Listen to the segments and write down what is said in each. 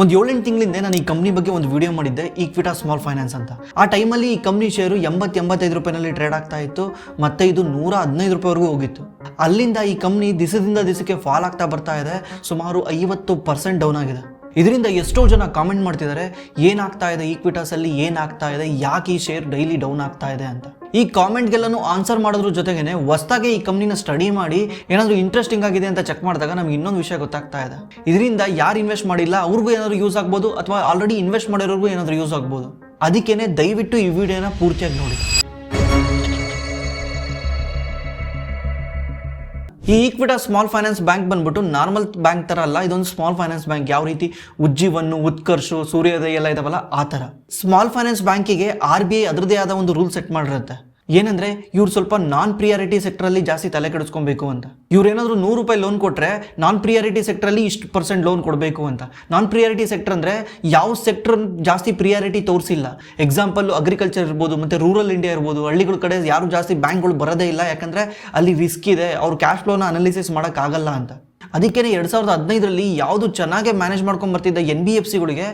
ಒಂದು 7-8 ತಿಂಗಳಿಂದ ನಾನು ಈ ಕಂಪ್ನಿ ಬಗ್ಗೆ ಒಂದು ವಿಡಿಯೋ ಮಾಡಿದ್ದೆ, ಈಕ್ವಿಟಾ ಸ್ಮಾಲ್ ಫೈನಾನ್ಸ್ ಅಂತ. ಆ ಟೈಮಲ್ಲಿ ಈ ಕಂಪ್ನಿ ಶೇರು 80-85 ರೂಪಾಯಿನಲ್ಲಿ ಟ್ರೇಡ್ ಆಗ್ತಾ ಇತ್ತು, ಮತ್ತೆ ಇದು 115 ರೂಪಾಯಿವರೆಗೂ ಹೋಗಿತ್ತು. ಅಲ್ಲಿಂದ ಈ ಕಂಪ್ನಿ ದಿವಸದಿಂದ ದಿವಸಕ್ಕೆ ಫಾಲ್ ಆಗ್ತಾ ಬರ್ತಾ ಇದೆ, ಸುಮಾರು 50% ಡೌನ್ ಆಗಿದೆ. ಇದರಿಂದ ಎಷ್ಟೋ ಜನ ಕಾಮೆಂಟ್ ಮಾಡ್ತಿದ್ದಾರೆ, ಏನಾಗ್ತಾ ಇದೆ ಈಕ್ವಿಟಾಸ್ ಅಲ್ಲಿ, ಏನಾಗ್ತಾ ಇದೆ, ಯಾಕೆ ಈ ಶೇರ್ ಡೈಲಿ ಡೌನ್ ಆಗ್ತಾ ಇದೆ ಅಂತ. ಈ ಕಾಮೆಂಟ್ಗೆಲ್ಲನೂ ಆನ್ಸರ್ ಮಾಡೋದ್ರ ಜೊತೆಗೇನೆ ಹೊಸದಾಗಿ ಈ ಕಂಪ್ನಿನ ಸ್ಟಡಿ ಮಾಡಿ ಏನಾದರೂ ಇಂಟ್ರೆಸ್ಟಿಂಗ್ ಆಗಿದೆ ಅಂತ ಚೆಕ್ ಮಾಡಿದಾಗ ನಮ್ಗೆ ಇನ್ನೊಂದು ವಿಷಯ ಗೊತ್ತಾಗ್ತಾ ಇದೆ. ಇದರಿಂದ ಯಾರು ಇನ್ವೆಸ್ಟ್ ಮಾಡಿಲ್ಲ ಅವ್ರಿಗೂ ಏನಾದರೂ ಯೂಸ್ ಆಗ್ಬೋದು, ಅಥವಾ ಆಲ್ರೆಡಿ ಇನ್ವೆಸ್ಟ್ ಮಾಡಿರೋರ್ಗೂ ಏನಾದರೂ ಯೂಸ್ ಆಗ್ಬೋದು. ಅದಕ್ಕೇನೆ ದಯವಿಟ್ಟು ಈ ವಿಡಿಯೋನ ಪೂರ್ತಿಯಾಗಿ ನೋಡಿ. ಈ ಈಕ್ವಿಟಾ ಸ್ಮಾಲ್ ಫೈನಾನ್ಸ್ ಬ್ಯಾಂಕ್ ಬಂದ್ಬಿಟ್ಟು ನಾರ್ಮಲ್ ಬ್ಯಾಂಕ್ ತರ ಅಲ್ಲ, ಇದೊಂದು ಸ್ಮಾಲ್ ಫೈನಾನ್ಸ್ ಬ್ಯಾಂಕ್. ಯಾವ ರೀತಿ ಉಜ್ಜೀವನ್, ಉತ್ಕರ್ಷ್, ಸೂರ್ಯೋದಯ ಎಲ್ಲ ಇದಾವಲ್ಲ ಆ ಥರ. ಸ್ಮಾಲ್ ಫೈನಾನ್ಸ್ ಬ್ಯಾಂಕಿಗೆ RBI ಅದರದೇ ಆದ ಒಂದು ರೂಲ್ ಸೆಟ್ ಮಾಡಿರುತ್ತೆ. ಏನಂದ್ರೆ ಇವ್ರು ಸ್ವಲ್ಪ ನಾನ್ ಪ್ರಿಯಾರಿಟಿ ಸೆಕ್ಟರ್ ಅಲ್ಲಿ ಜಾಸ್ತಿ ತಲೆ ಕೆಡಿಸ್ಕೊಬೇಕು ಅಂತ. ಇವ್ರು ಏನಾದ್ರು 100 ರೂಪಾಯಿ ಲೋನ್ ಕೊಟ್ರೆ ನಾನ್ ಪ್ರಿಯಾರಿಟಿ ಸೆಕ್ಟರ್ ಅಲ್ಲಿ ಇಷ್ಟು % ಲೋನ್ ಕೊಡಬೇಕು ಅಂತ. ನಾನ್ ಪ್ರಿಯಾರಿಟಿ ಸೆಕ್ಟರ್ ಅಂದ್ರೆ ಯಾವ ಸೆಕ್ಟರ್ ಜಾಸ್ತಿ ಪ್ರಿಯಾರಿಟಿ ತೋರಿಸಿಲ್ಲ. ಎಕ್ಸಾಂಪಲ್ ಅಗ್ರಿಕಲ್ಚರ್ ಇರ್ಬೋದು, ಮತ್ತೆ ರೂರಲ್ ಇಂಡಿಯಾ ಇರ್ಬೋದು. ಹಳ್ಳಿಗಳ ಕಡೆ ಯಾರು ಜಾಸ್ತಿ ಬ್ಯಾಂಕ್ಗಳು ಬರೋದೇ ಇಲ್ಲ, ಯಾಕಂದ್ರೆ ಅಲ್ಲಿ ರಿಸ್ಕ್ ಇದೆ, ಅವ್ರು ಕ್ಯಾಶ್ ಫ್ಲೋನ ಅನಾಲಿಸಿಸ್ ಮಾಡೋಕ್ಕಾಗಲ್ಲ ಅಂತ. ಅದಕ್ಕೆ 2015ರಲ್ಲಿ ಯಾವುದು ಚೆನ್ನಾಗಿ ಮ್ಯಾನೇಜ್ ಮಾಡ್ಕೊಂಡು ಬರ್ತಿದ್ದ NBFCಗಳಿಗೆ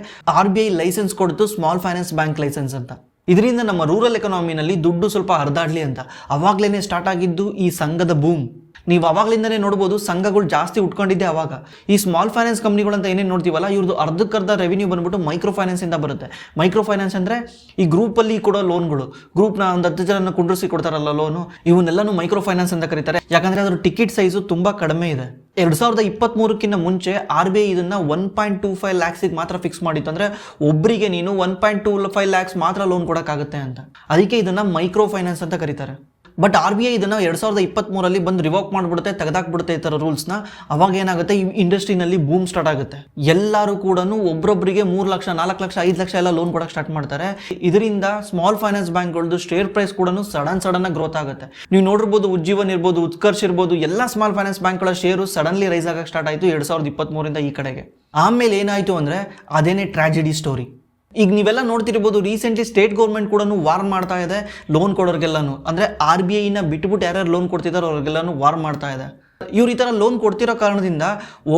RBI ಲೈಸೆನ್ಸ್ ಕೊಡ್ತು, ಸ್ಮಾಲ್ ಫೈನಾನ್ಸ್ ಬ್ಯಾಂಕ್ ಲೈಸೆನ್ಸ್ ಅಂತ. ಇದರಿಂದ ನಮ್ಮ ರೂರಲ್ ಎಕಾನಮಿನಲ್ಲಿ ದುಡ್ಡು ಸ್ವಲ್ಪ ಹರಿದಾಡ್ಲಿ ಅಂತ ಅವಾಗ್ಲೇನೆ ಸ್ಟಾರ್ಟ್ ಆಗಿದ್ದು ಈ ಸಂಘದ ಬೂಮ್. ನೀವು ಅವಾಗ್ಲಿಂದನೇ ನೋಡ್ಬೋದು, ಸಂಘಗಳು ಜಾಸ್ತಿ ಉಟ್ಕೊಂಡಿದ್ದೆ ಅವಾಗ. ಈ ಸ್ಮಾಲ್ ಫೈನಾನ್ಸ್ ಕಂಪ್ನಿಗಳು ಅಂತ ಏನೇನು ನೋಡ್ತೀವಲ್ಲ, ಇವ್ರದ್ದು ಅರ್ಧಕ್ಕರ್ಧ ರೆವಿನ್ಯೂ ಬಂದ್ಬಿಟ್ಟು ಮೈಕ್ರೋ ಫೈನಾನ್ಸ್ ಇಂದ ಬರುತ್ತೆ. ಮೈಕ್ರೋ ಫೈನಾನ್ಸ್ ಅಂದ್ರೆ ಈ ಗ್ರೂಪ್ ಅಲ್ಲಿ ಕೊಡೋ ಲೋನ್ಗಳು, ಗ್ರೂಪ್ನ ಒಂದು 10 ಜನ ಕುಂಡ್ರಿಸಿ ಕೊಡ್ತಾರಲ್ಲ ಲೋನು, ಇವನ್ನೆಲ್ಲಾನು ಮೈಕ್ರೋ ಫೈನಾನ್ಸ್ ಅಂತ ಕರೀತಾರೆ. ಯಾಕಂದ್ರೆ ಅದ್ರ ಟಿಕೆಟ್ ಸೈಜು ತುಂಬಾ ಕಡಿಮೆ ಇದೆ. 2023ಕ್ಕಿಂತ ಮುಂಚೆ RBI ಇದನ್ನ 1.25 lakhs ಮಾತ್ರ ಫಿಕ್ಸ್ ಮಾಡಿತ್ತು. ಅಂದ್ರೆ ಒಬ್ಬರಿಗೆ ನೀನು 1.25 lakhs ಮಾತ್ರ ಲೋನ್ ಕೊಡೋಕ್ಕಾಗುತ್ತೆ ಅಂತ. ಅದಕ್ಕೆ ಇದನ್ನ ಮೈಕ್ರೋ ಫೈನಾನ್ಸ್ ಅಂತ ಕರೀತಾರೆ. ಬಟ್ RBI ಇದನ್ನ 2023ರಲ್ಲಿ ಬಂದು ರಿವೋಕ್ ಮಾಡಿಬಿಡುತ್ತೆ, ತೆಗೆದಾಕ್ಬಿಡುತ್ತೆ ಈ ಥರ ರೂಲ್ಸ್ನ. ಅವಾಗ ಏನಾಗುತ್ತೆ, ಈ ಇಂಡಸ್ಟ್ರಿನಲ್ಲಿ ಬೂಮ್ ಸ್ಟಾರ್ಟ್ ಆಗುತ್ತೆ. ಎಲ್ಲರೂ ಕೂಡ ಒಬ್ಬೊಬ್ಬರಿಗೆ 3 ಲಕ್ಷ, 4 ಲಕ್ಷ, 5 ಲಕ್ಷ ಎಲ್ಲ ಲೋನ್ ಕೊಡಕ್ಕೆ ಸ್ಟಾರ್ಟ್ ಮಾಡ್ತಾರೆ. ಇದರಿಂದ ಸ್ಮಾಲ್ ಫೈನಾನ್ಸ್ ಬ್ಯಾಂಕ್ಗಳದ್ದು ಶೇರ್ ಪ್ರೈಸ್ ಕೂಡ ಸಡನ್ ಗ್ರೋತ್ ಆಗುತ್ತೆ. ನೀವು ನೋಡಿರ್ಬೋದು, ಉಜ್ಜೀವನ್ ಇರ್ಬೋದು, ಉತ್ಕರ್ಷ್ ಇರ್ಬೋದು, ಎಲ್ಲ ಸ್ಮಾಲ್ ಫೈನಾನ್ಸ್ ಬ್ಯಾಂಕ್ಗಳ ಶೇರು ಸಡನ್ಲಿ ರೈಸ್ ಆಗಕ್ಕೆ ಸ್ಟಾರ್ಟ್ ಆಯಿತು 2023ರಿಂದ ಈ ಕಡೆಗೆ. ಆಮೇಲೆ ಏನಾಯಿತು ಅಂದರೆ ಅದೇನೇ ಟ್ರಾಜಿಡಿ ಸ್ಟೋರಿ. ಈಗ ನೀವೆಲ್ಲ ನೋಡ್ತಿರ್ಬೋದು, ರೀಸೆಂಟ್ಲಿ ಸ್ಟೇಟ್ ಗೌರ್ಮೆಂಟ್ ಕೂಡ ವಾರ್ನ್ ಮಾಡ್ತಾ ಇದೆ ಲೋನ್ ಕೊಡೋರಿಗೆಲ್ಲಾನು. ಅಂದರೆ RBIನ ಬಿಟ್ಬಿಟ್ಟು ಯಾರ್ಯಾರು ಲೋನ್ ಕೊಡ್ತಿದ್ದಾರೋ ಅವ್ರಿಗೆಲ್ಲಾನು ವಾರ್ನ್ ಮಾಡ್ತಾ ಇದೆ. ಇವ್ರು ಈ ಥರ ಲೋನ್ ಕೊಡ್ತಿರೋ ಕಾರಣದಿಂದ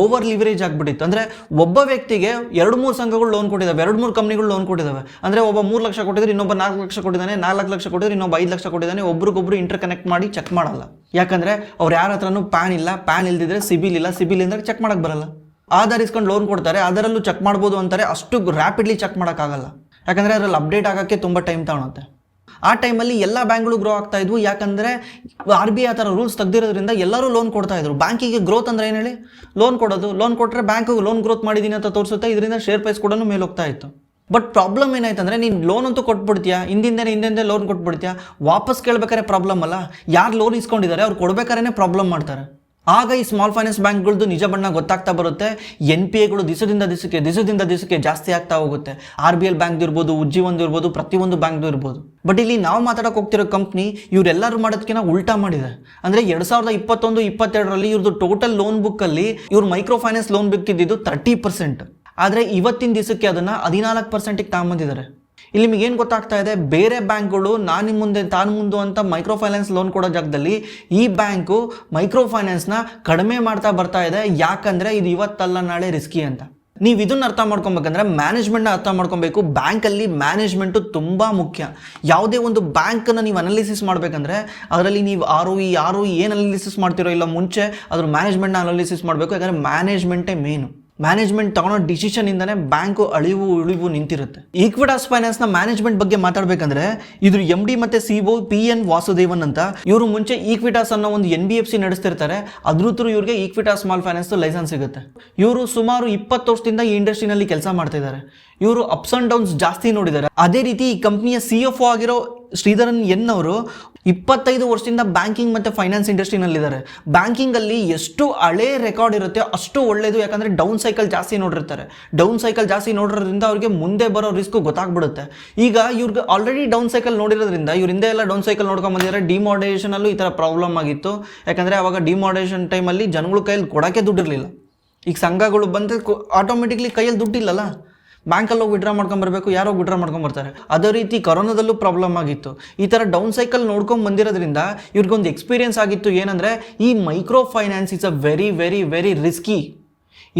ಓವರ್ ಲಿವರೇಜ್ ಆಗಿಬಿಟ್ಟಿತ್ತು. ಅಂದರೆ ಒಬ್ಬ ವ್ಯಕ್ತಿಗೆ 2-3 ಸಂಘಗಳು ಲೋನ್ ಕೊಟ್ಟಿದ್ದಾವೆ, 2-3 ಕಂಪ್ನಿಗಳು ಲೋನ್ ಕೊಟ್ಟಿದ್ದಾವೆ. ಅಂದರೆ ಒಬ್ಬ 3 ಲಕ್ಷ ಕೊಟ್ಟಿದ್ರೆ ಇನ್ನೊಬ್ಬ 4 ಲಕ್ಷ ಕೊಟ್ಟಿದ್ದಾನೆ, 4 ಲಕ್ಷ ಕೊಟ್ಟಿದ್ರೆ ಇನ್ನೊಬ್ಬ 5 ಲಕ್ಷ ಕೊಟ್ಟಿದ್ದಾನೆ. ಒಬ್ರಿಗೊಬ್ರು ಇಂಟರ್ ಕನೆಕ್ಟ್ ಮಾಡಿ ಚೆಕ್ ಮಾಡಲ್ಲ. ಯಾಕಂದರೆ ಅವ್ರು ಯಾರ ಹತ್ರನೂ ಪ್ಯಾನ್ ಇಲ್ಲ, ಪ್ಯಾನ್ ಇಲ್ದಿದ್ರೆ ಸಿಬಿಲ್ ಇಲ್ಲ, ಸಿಬಿಲ್ ಇಲ್ಲದ್ರೆ ಚೆಕ್ ಮಾಡಕ್ಕೆ ಬರಲ್ಲ. ಆಧಾರ್ ಇಸ್ಕೊಂಡು ಲೋನ್ ಕೊಡ್ತಾರೆ, ಅದರಲ್ಲೂ ಚೆಕ್ ಮಾಡ್ಬೋದು ಅಂತಾರೆ. ಅಷ್ಟು ರ್ಯಾಪಿಡ್ಲಿ ಚೆಕ್ ಮಾಡೋಕ್ಕಾಗಲ್ಲ, ಯಾಕಂದರೆ ಅದರಲ್ಲಿ ಅಪ್ಡೇಟ್ ಆಗೋಕ್ಕೆ ತುಂಬ ಟೈಮ್ ತಗೊಳುತ್ತೆ. ಆ ಟೈಮಲ್ಲಿ ಎಲ್ಲ ಬ್ಯಾಂಕ್ಗಳು ಗ್ರೋ ಆಗ್ತಾ ಇದ್ವು. ಯಾಕಂದರೆ RBI ಆ ಥರ ರೂಲ್ಸ್ ತೆಗೆದಿರೋದ್ರಿಂದ ಎಲ್ಲರೂ ಲೋನ್ ಕೊಡ್ತಾ ಇದ್ರು. ಬ್ಯಾಂಕಿಗೆ ಗ್ರೋತ್ ಅಂದರೆ ಏನು ಹೇಳಿ, ಲೋನ್ ಕೊಡೋದು. ಲೋನ್ ಕೊಟ್ಟರೆ ಬ್ಯಾಂಕಿಗೆ ಲೋನ್ ಗ್ರೋತ್ ಮಾಡಿದ್ದೀನಿ ಅಂತ ತೋರಿಸುತ್ತೆ. ಇದರಿಂದ ಶೇರ್ ಪ್ರೈಸ್ ಕೂಡ ಮೇಲೆ ಹೋಗ್ತಾ ಇತ್ತು. ಬಟ್ ಪ್ರಾಬ್ಲಮ್ ಏನಾಯ್ತಂದರೆ, ನೀನು ಲೋನ್ ಅಂತೂ ಕೊಟ್ಬಿಡ್ತೀಯಾ, ಹಿಂದೆ ಲೋನ್ ಕೊಟ್ಬಿಡ್ತೀಯಾ, ವಾಪಸ್ ಕೇಳಬೇಕಾದ್ರೆ ಪ್ರಾಬ್ಲಮ್ ಅಲ್ಲ. ಯಾರು ಲೋನ್ ಇಸ್ಕೊಂಡಿದ್ದಾರೆ ಅವ್ರು ಕೊಡ್ಬೇಕಾದ್ರೆ ಪ್ರಾಬ್ಲಮ್ ಮಾಡ್ತಾರೆ. ಆಗ ಈ ಸ್ಮಾಲ್ ಫೈನಾನ್ಸ್ ಬ್ಯಾಂಕ್ಗಳದ್ದು ನಿಜ ಬಣ್ಣ ಗೊತ್ತಾಗ್ತಾ ಬರುತ್ತೆ. NPAಗಳು ದಿವಸದಿಂದ ದಿವಸಕ್ಕೆ ಜಾಸ್ತಿ ಆಗ್ತಾ ಹೋಗುತ್ತೆ. RBL ಬ್ಯಾಂಕ್ ಇರ್ಬೋದು, ಉಜ್ಜೀವನ್ ಇರ್ಬೋದು, ಪ್ರತಿಯೊಂದು ಬ್ಯಾಂಕ್ದು ಇರ್ಬೋದು. ಬಟ್ ಇಲ್ಲಿ ನಾವು ಮಾತಾಡೋಕೆ ಹೋಗ್ತಿರೋ ಕಂಪ್ನಿ ಇವರೆಲ್ಲರೂ ಮಾಡೋದಕ್ಕಿಂತ ಉಲ್ಟಾ ಮಾಡಿದೆ. ಅಂದರೆ 2021-22ರಲ್ಲಿ ಇವ್ರದ್ದು ಟೋಟಲ್ ಲೋನ್ ಬುಕ್ಕಲ್ಲಿ ಇವ್ರು ಮೈಕ್ರೋ ಫೈನಾನ್ಸ್ ಲೋನ್ ಬುಕ್ ಇದ್ದಿದ್ದು 30%. ಆದರೆ ಇವತ್ತಿನ ದಿವಸಕ್ಕೆ ಅದನ್ನು 14%ಗೆ ತಗೊಂಬಂದಿದ್ದಾರೆ. ಇಲ್ಲಿ ನಿಮಗೇನು ಗೊತ್ತಾಗ್ತಾ ಇದೆ, ಬೇರೆ ಬ್ಯಾಂಕ್ಗಳು ನಾನು ಮುಂದೆ ತಾನು ಮುಂದೆ ಅಂತ ಮೈಕ್ರೋ ಫೈನಾನ್ಸ್ ಲೋನ್ ಕೊಡೋ ಜಾಗದಲ್ಲಿ ಈ ಬ್ಯಾಂಕು ಮೈಕ್ರೋ ಫೈನಾನ್ಸ್ನ ಕಡಿಮೆ ಮಾಡ್ತಾ ಬರ್ತಾ ಇದೆ. ಯಾಕಂದರೆ ಇದು ಇವತ್ತಲ್ಲ ನಾಳೆ ರಿಸ್ಕಿ ಅಂತ. ನೀವು ಇದನ್ನು ಅರ್ಥ ಮಾಡ್ಕೊಬೇಕಂದ್ರೆ ಮ್ಯಾನೇಜ್ಮೆಂಟ್ನ ಅರ್ಥ ಮಾಡ್ಕೊಬೇಕು. ಬ್ಯಾಂಕಲ್ಲಿ ಮ್ಯಾನೇಜ್ಮೆಂಟು ತುಂಬ ಮುಖ್ಯ. ಯಾವುದೇ ಒಂದು ಬ್ಯಾಂಕನ್ನು ನೀವು ಅನಾಲಿಸಿಸ್ ಮಾಡಬೇಕಂದ್ರೆ ಅದರಲ್ಲಿ ನೀವು ROE ಏನು ಅನಾಲಿಸಿಸ್ ಮಾಡ್ತಿರೋ ಇಲ್ಲ, ಮುಂಚೆ ಅದ್ರ ಮ್ಯಾನೇಜ್ಮೆಂಟ್ನ ಅನಾಲಿಸಿಸ್ ಮಾಡಬೇಕು. ಯಾಕಂದರೆ ಮ್ಯಾನೇಜ್ಮೆಂಟೇ ಮೇನು. ಮ್ಯಾನೇಜ್ಮೆಂಟ್ ತಗೊಳ್ಳೋ ಡಿಸಿಷನಿಂದನೇ ಬ್ಯಾಂಕು ಉಳಿವು ನಿಂತಿರುತ್ತೆ. ಈಕ್ವಿಟಾಸ್ ಫೈನಾನ್ಸ್ನ ಮ್ಯಾನೇಜ್ಮೆಂಟ್ ಬಗ್ಗೆ ಮಾತಾಡಬೇಕಂದ್ರೆ ಇದ್ರ MD ಮತ್ತು CEO PN ವಾಸುದೇವನ್ ಅಂತ. ಇವರು ಮುಂಚೆ ಈಕ್ವಿಟಾಸ್ ಅನ್ನೋ ಒಂದು NBFC ನಡೆಸ್ತಿರ್ತಾರೆ. ಅದ್ರ ಥ್ರೂ ಇವ್ರಿಗೆ ಈಕ್ವಿಟಾಸ್ ಸ್ಮಾಲ್ ಫೈನಾನ್ಸ್ ಲೈಸೆನ್ಸ್ ಸಿಗುತ್ತೆ. ಇವರು ಸುಮಾರು 20 ವರ್ಷದಿಂದ ಈ ಇಂಡಸ್ಟ್ರಿನಲ್ಲಿ ಕೆಲಸ ಮಾಡ್ತಿದ್ದಾರೆ. ಇವರು ಅಪ್ಸ್ ಆ್ಯಂಡ್ ಡೌನ್ಸ್ ಜಾಸ್ತಿ ನೋಡಿದ್ದಾರೆ. ಅದೇ ರೀತಿ ಈ ಕಂಪ್ನಿಯ CFO ಆಗಿರೋ ಶ್ರೀಧರನ್ N ಅವರು 25 ವರ್ಷದಿಂದ ಬ್ಯಾಂಕಿಂಗ್ ಮತ್ತು ಫೈನಾನ್ಸ್ ಇಂಡಸ್ಟ್ರಿನಲ್ಲಿದ್ದಾರೆ. ಬ್ಯಾಂಕಿಂಗಲ್ಲಿ ಎಷ್ಟು ಹಳೇ ರೆಕಾರ್ಡ್ ಇರುತ್ತೆ ಅಷ್ಟು ಒಳ್ಳೆಯದು. ಯಾಕಂದರೆ ಡೌನ್ ಸೈಕಲ್ ಜಾಸ್ತಿ ನೋಡಿರ್ತಾರೆ. ಡೌನ್ ಸೈಕಲ್ ಜಾಸ್ತಿ ನೋಡಿರೋದ್ರಿಂದ ಅವ್ರಿಗೆ ಮುಂದೆ ಬರೋ ರಿಸ್ಕ್ ಗೊತ್ತಾಗ್ಬಿಡುತ್ತೆ. ಈಗ ಇವ್ರಿಗೆ ಆಲ್ರೆಡಿ ಡೌನ್ ಸೈಕಲ್ ನೋಡಿರೋದ್ರಿಂದ ಇವ್ರ ಹಿಂದೆ ಎಲ್ಲ ಡೌನ್ ಸೈಕಲ್ ನೋಡ್ಕೊಂಡು ಬಂದಿದ್ದಾರೆ. ಡಿಮಾಡರೇಷನಲ್ಲೂ ಈ ಥರ ಪ್ರಾಬ್ಲಮ್ ಆಗಿತ್ತು. ಯಾಕಂದರೆ ಅವಾಗ ಡಿಮಾಡರೇಷನ್ ಟೈಮಲ್ಲಿ ಜನಗಳ ಕೈಯಲ್ಲಿ ಕೊಡೋಕ್ಕೆ ದುಡ್ಡಿರಲಿಲ್ಲ. ಈಗ ಸಂಘಗಳು ಬಂದರೆ ಆಟೋಮೆಟಿಕ್ಲಿ ಕೈಯಲ್ಲಿ ದುಡ್ಡಿಲ್ಲಲ್ಲ, ಬ್ಯಾಂಕಲ್ಲಿ ಹೋಗಿ ವಿಡ್ರಾ ಮಾಡ್ಕೊಂಬರ್ಬೇಕು, ಯಾರೋ ವಿಡ್ರಾ ಮಾಡ್ಕೊಂಬರ್ತಾರೆ. ಅದೇ ರೀತಿ ಕೊರೋನಾದಲ್ಲೂ ಪ್ರಾಬ್ಲಮ್ ಆಗಿತ್ತು. ಈ ಥರ ಡೌನ್ ಸೈಕಲ್ ನೋಡ್ಕೊಂಡು ಬಂದಿರೋದ್ರಿಂದ ಇವ್ರಿಗೊಂದು ಎಕ್ಸ್ಪೀರಿಯನ್ಸ್ ಆಗಿತ್ತು. ಏನಂದರೆ ಈ micro finance is a very very very risky.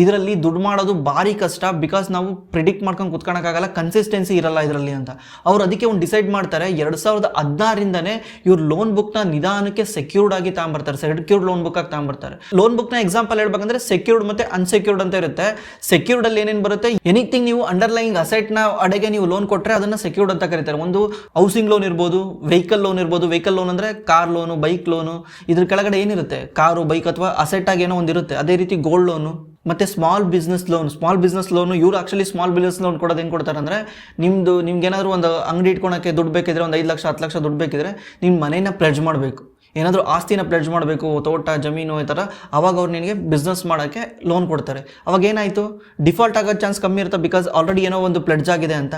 ಇದರಲ್ಲಿ ದುಡ್ಡು ಮಾಡೋದು ಭಾರಿ ಕಷ್ಟ, ಬಿಕಾಸ್ ನಾವು ಪ್ರಿಡಿಕ್ಟ್ ಮಾಡ್ಕೊಂಡು ಕುತ್ಕೊಳಕ್ಕಾಗಲ್ಲ, ಕನ್ಸಿಸ್ಟೆನ್ಸಿ ಇರಲ್ಲ ಇದರಲ್ಲಿ ಅಂತ. ಅವ್ರು ಅದಕ್ಕೆ ಒಂದು ಡಿಸೈಡ್ ಮಾಡ್ತಾರೆ 2016ರಿಂದನೇ ಇವ್ರು ಲೋನ್ ಬುಕ್ನ ನಿಧಾನಕ್ಕೆ ಸೆಕ್ಯೂರ್ಡ್ ಆಗಿ ತಗೊಂಬರ್ತಾರೆ, ಸೆಕ್ಯೂರ್ಡ್ ಲೋನ್ ಬುಕ್ ಆಗಿ ತಗೊಂಬರ್ತಾರೆ. ಲೋನ್ ಬುಕ್ನ ಎಕ್ಸಾಂಪಲ್ ಹೇಳ್ಬೇಕಂದ್ರೆ ಸೆಕ್ಯೂರ್ಡ್ ಮತ್ತೆ ಅನ್ಸೆಕ್ಯೂರ್ಡ್ ಅಂತ ಇರುತ್ತೆ. ಸೆಕ್ಯೂರ್ಡ್ ಅಲ್ಲಿ ಏನೇನು ಬರುತ್ತೆ, ಎನಿಥಿಂಗ್ ನೀವು ಅಂಡರ್ಲೈಯಿಂಗ್ ಅಸೆಟ್ನ ಅಡೆಗೆ ನೀವು ಲೋನ್ ಕೊಟ್ಟರೆ ಅದನ್ನ ಸೆಕ್ಯೂರ್ಡ್ ಅಂತ ಕರೀತಾರೆ. ಒಂದು ಹೌಸಿಂಗ್ ಲೋನ್ ಇರ್ಬೋದು, ವೆಹಿಕಲ್ ಲೋನ್ ಇರ್ಬೋದು. ವೆಹಿಕಲ್ ಲೋನ್ ಅಂದ್ರೆ ಕಾರ್ ಲೋನು, ಬೈಕ್ ಲೋನು, ಇದ್ರ ಕೆಳಗಡೆ ಏನಿರುತ್ತೆ ಕಾರು ಬೈಕ್ ಅಥವಾ ಅಸೆಟ್ ಆಗಿ ಏನೋ ಒಂದಿರುತ್ತೆ. ಅದೇ ರೀತಿ ಗೋಲ್ಡ್ ಲೋನು ಮತ್ತೆ ಸ್ಮಾಲ್ ಬಿಸ್ನೆಸ್ ಲೋನು. ಇವ್ರು ಆಕ್ಚುಲಿ ಸ್ಮಾಲ್ ಬಿಸ್ನೆಸ್ ಲೋನ್ ಕೊಡೋದು ಹೆಂಗೆ ಕೊಡ್ತಾರೆ ಅಂದರೆ, ನಿಮ್ಗೆ ಏನಾದರೂ ಒಂದು ಅಂಗಡಿ ಇಟ್ಕೊಳಕ್ಕೆ ದುಡ್ಡು ಬೇಕಿದ್ರೆ, ಒಂದು 5 ಲಕ್ಷ 10 ಲಕ್ಷ ದುಡ್ಡು ಬೇಕಿದ್ರೆ ನಿಮ್ಮ ಮನೇನ ಪ್ಲೆಡ್ಜ್ ಮಾಡಬೇಕು, ಏನಾದರೂ ಆಸ್ತಿನ ಪ್ಲೆಡ್ಜ್ ಮಾಡಬೇಕು, ತೋಟ ಜಮೀನು ಈ ಥರ. ಅವಾಗ ಅವ್ರು ನಿನಗೆ ಬಿಸ್ನೆಸ್ ಮಾಡೋಕ್ಕೆ ಲೋನ್ ಕೊಡ್ತಾರೆ. ಅವಾಗ ಏನಾಯಿತು, ಡಿಫಾಲ್ಟ್ ಆಗೋ ಚಾನ್ಸ್ ಕಮ್ಮಿ ಇರುತ್ತೆ, ಬಿಕಾಸ್ ಆಲ್ರೆಡಿ ಏನೋ ಒಂದು ಪ್ಲೆಡ್ಜ್ ಆಗಿದೆ ಅಂತ.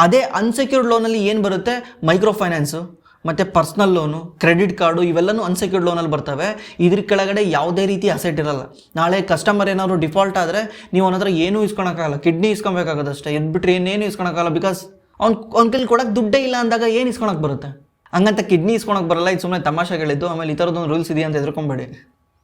ಅದೇ ಅನ್ಸೆಕ್ಯೂರ್ಡ್ ಲೋನಲ್ಲಿ ಏನು ಬರುತ್ತೆ, ಮೈಕ್ರೋ ಫೈನಾನ್ಸು ಮತ್ತು ಪರ್ಸ್ನಲ್ ಲೋನು, ಕ್ರೆಡಿಟ್ ಕಾರ್ಡು, ಇವೆಲ್ಲನೂ ಅನ್ಸೆಕ್ಯೂರ್ಡ್ ಲೋನಲ್ಲಿ ಬರ್ತವೆ. ಇದ್ರ ಕೆಳಗಡೆ ಯಾವುದೇ ರೀತಿ ಅಸೆಟ್ ಇರಲ್ಲ. ನಾಳೆ ಕಸ್ಟಮರ್ ಏನಾದ್ರು ಡಿಫಾಲ್ಟ್ ಆದರೆ ನೀವು ಅವನ ಹತ್ರ ಏನೂ ಇಸ್ಕೊಳಕ್ಕಾಗಲ್ಲ, ಕಿಡ್ನಿ ಇಸ್ಕೊಬೇಕಾಗುತ್ತೆ ಅಷ್ಟೇ, ಎದ್ಬಿಟ್ರೆ ಏನೇನು ಇಸ್ಕೊಳಕ್ಕಾಗಲ್ಲ. ಬಿಕಾಸ್ ಅವ್ನ ಕೈಲಿ ಕೊಡೋಕೆ ದುಡ್ಡೇ ಇಲ್ಲ ಅಂದಾಗ ಏನು ಇಸ್ಕೊಳಕ್ಕೆ ಬರುತ್ತೆ. ಹಂಗಂತ ಕಿಡ್ನಿ ಇಸ್ಕೊಳಕ್ಕೆ ಬರಲ್ಲ, ಇದು ಸುಮ್ಮನೆ ತಮಾಷೆಗಳಿದ್ದು. ಆಮೇಲೆ ಈ ಥರದೊಂದು ರೂಲ್ಸ್ ಇದೆಯಾ ಅಂತ ಹೆದರ್ಕೊಂಬೇಡಿ.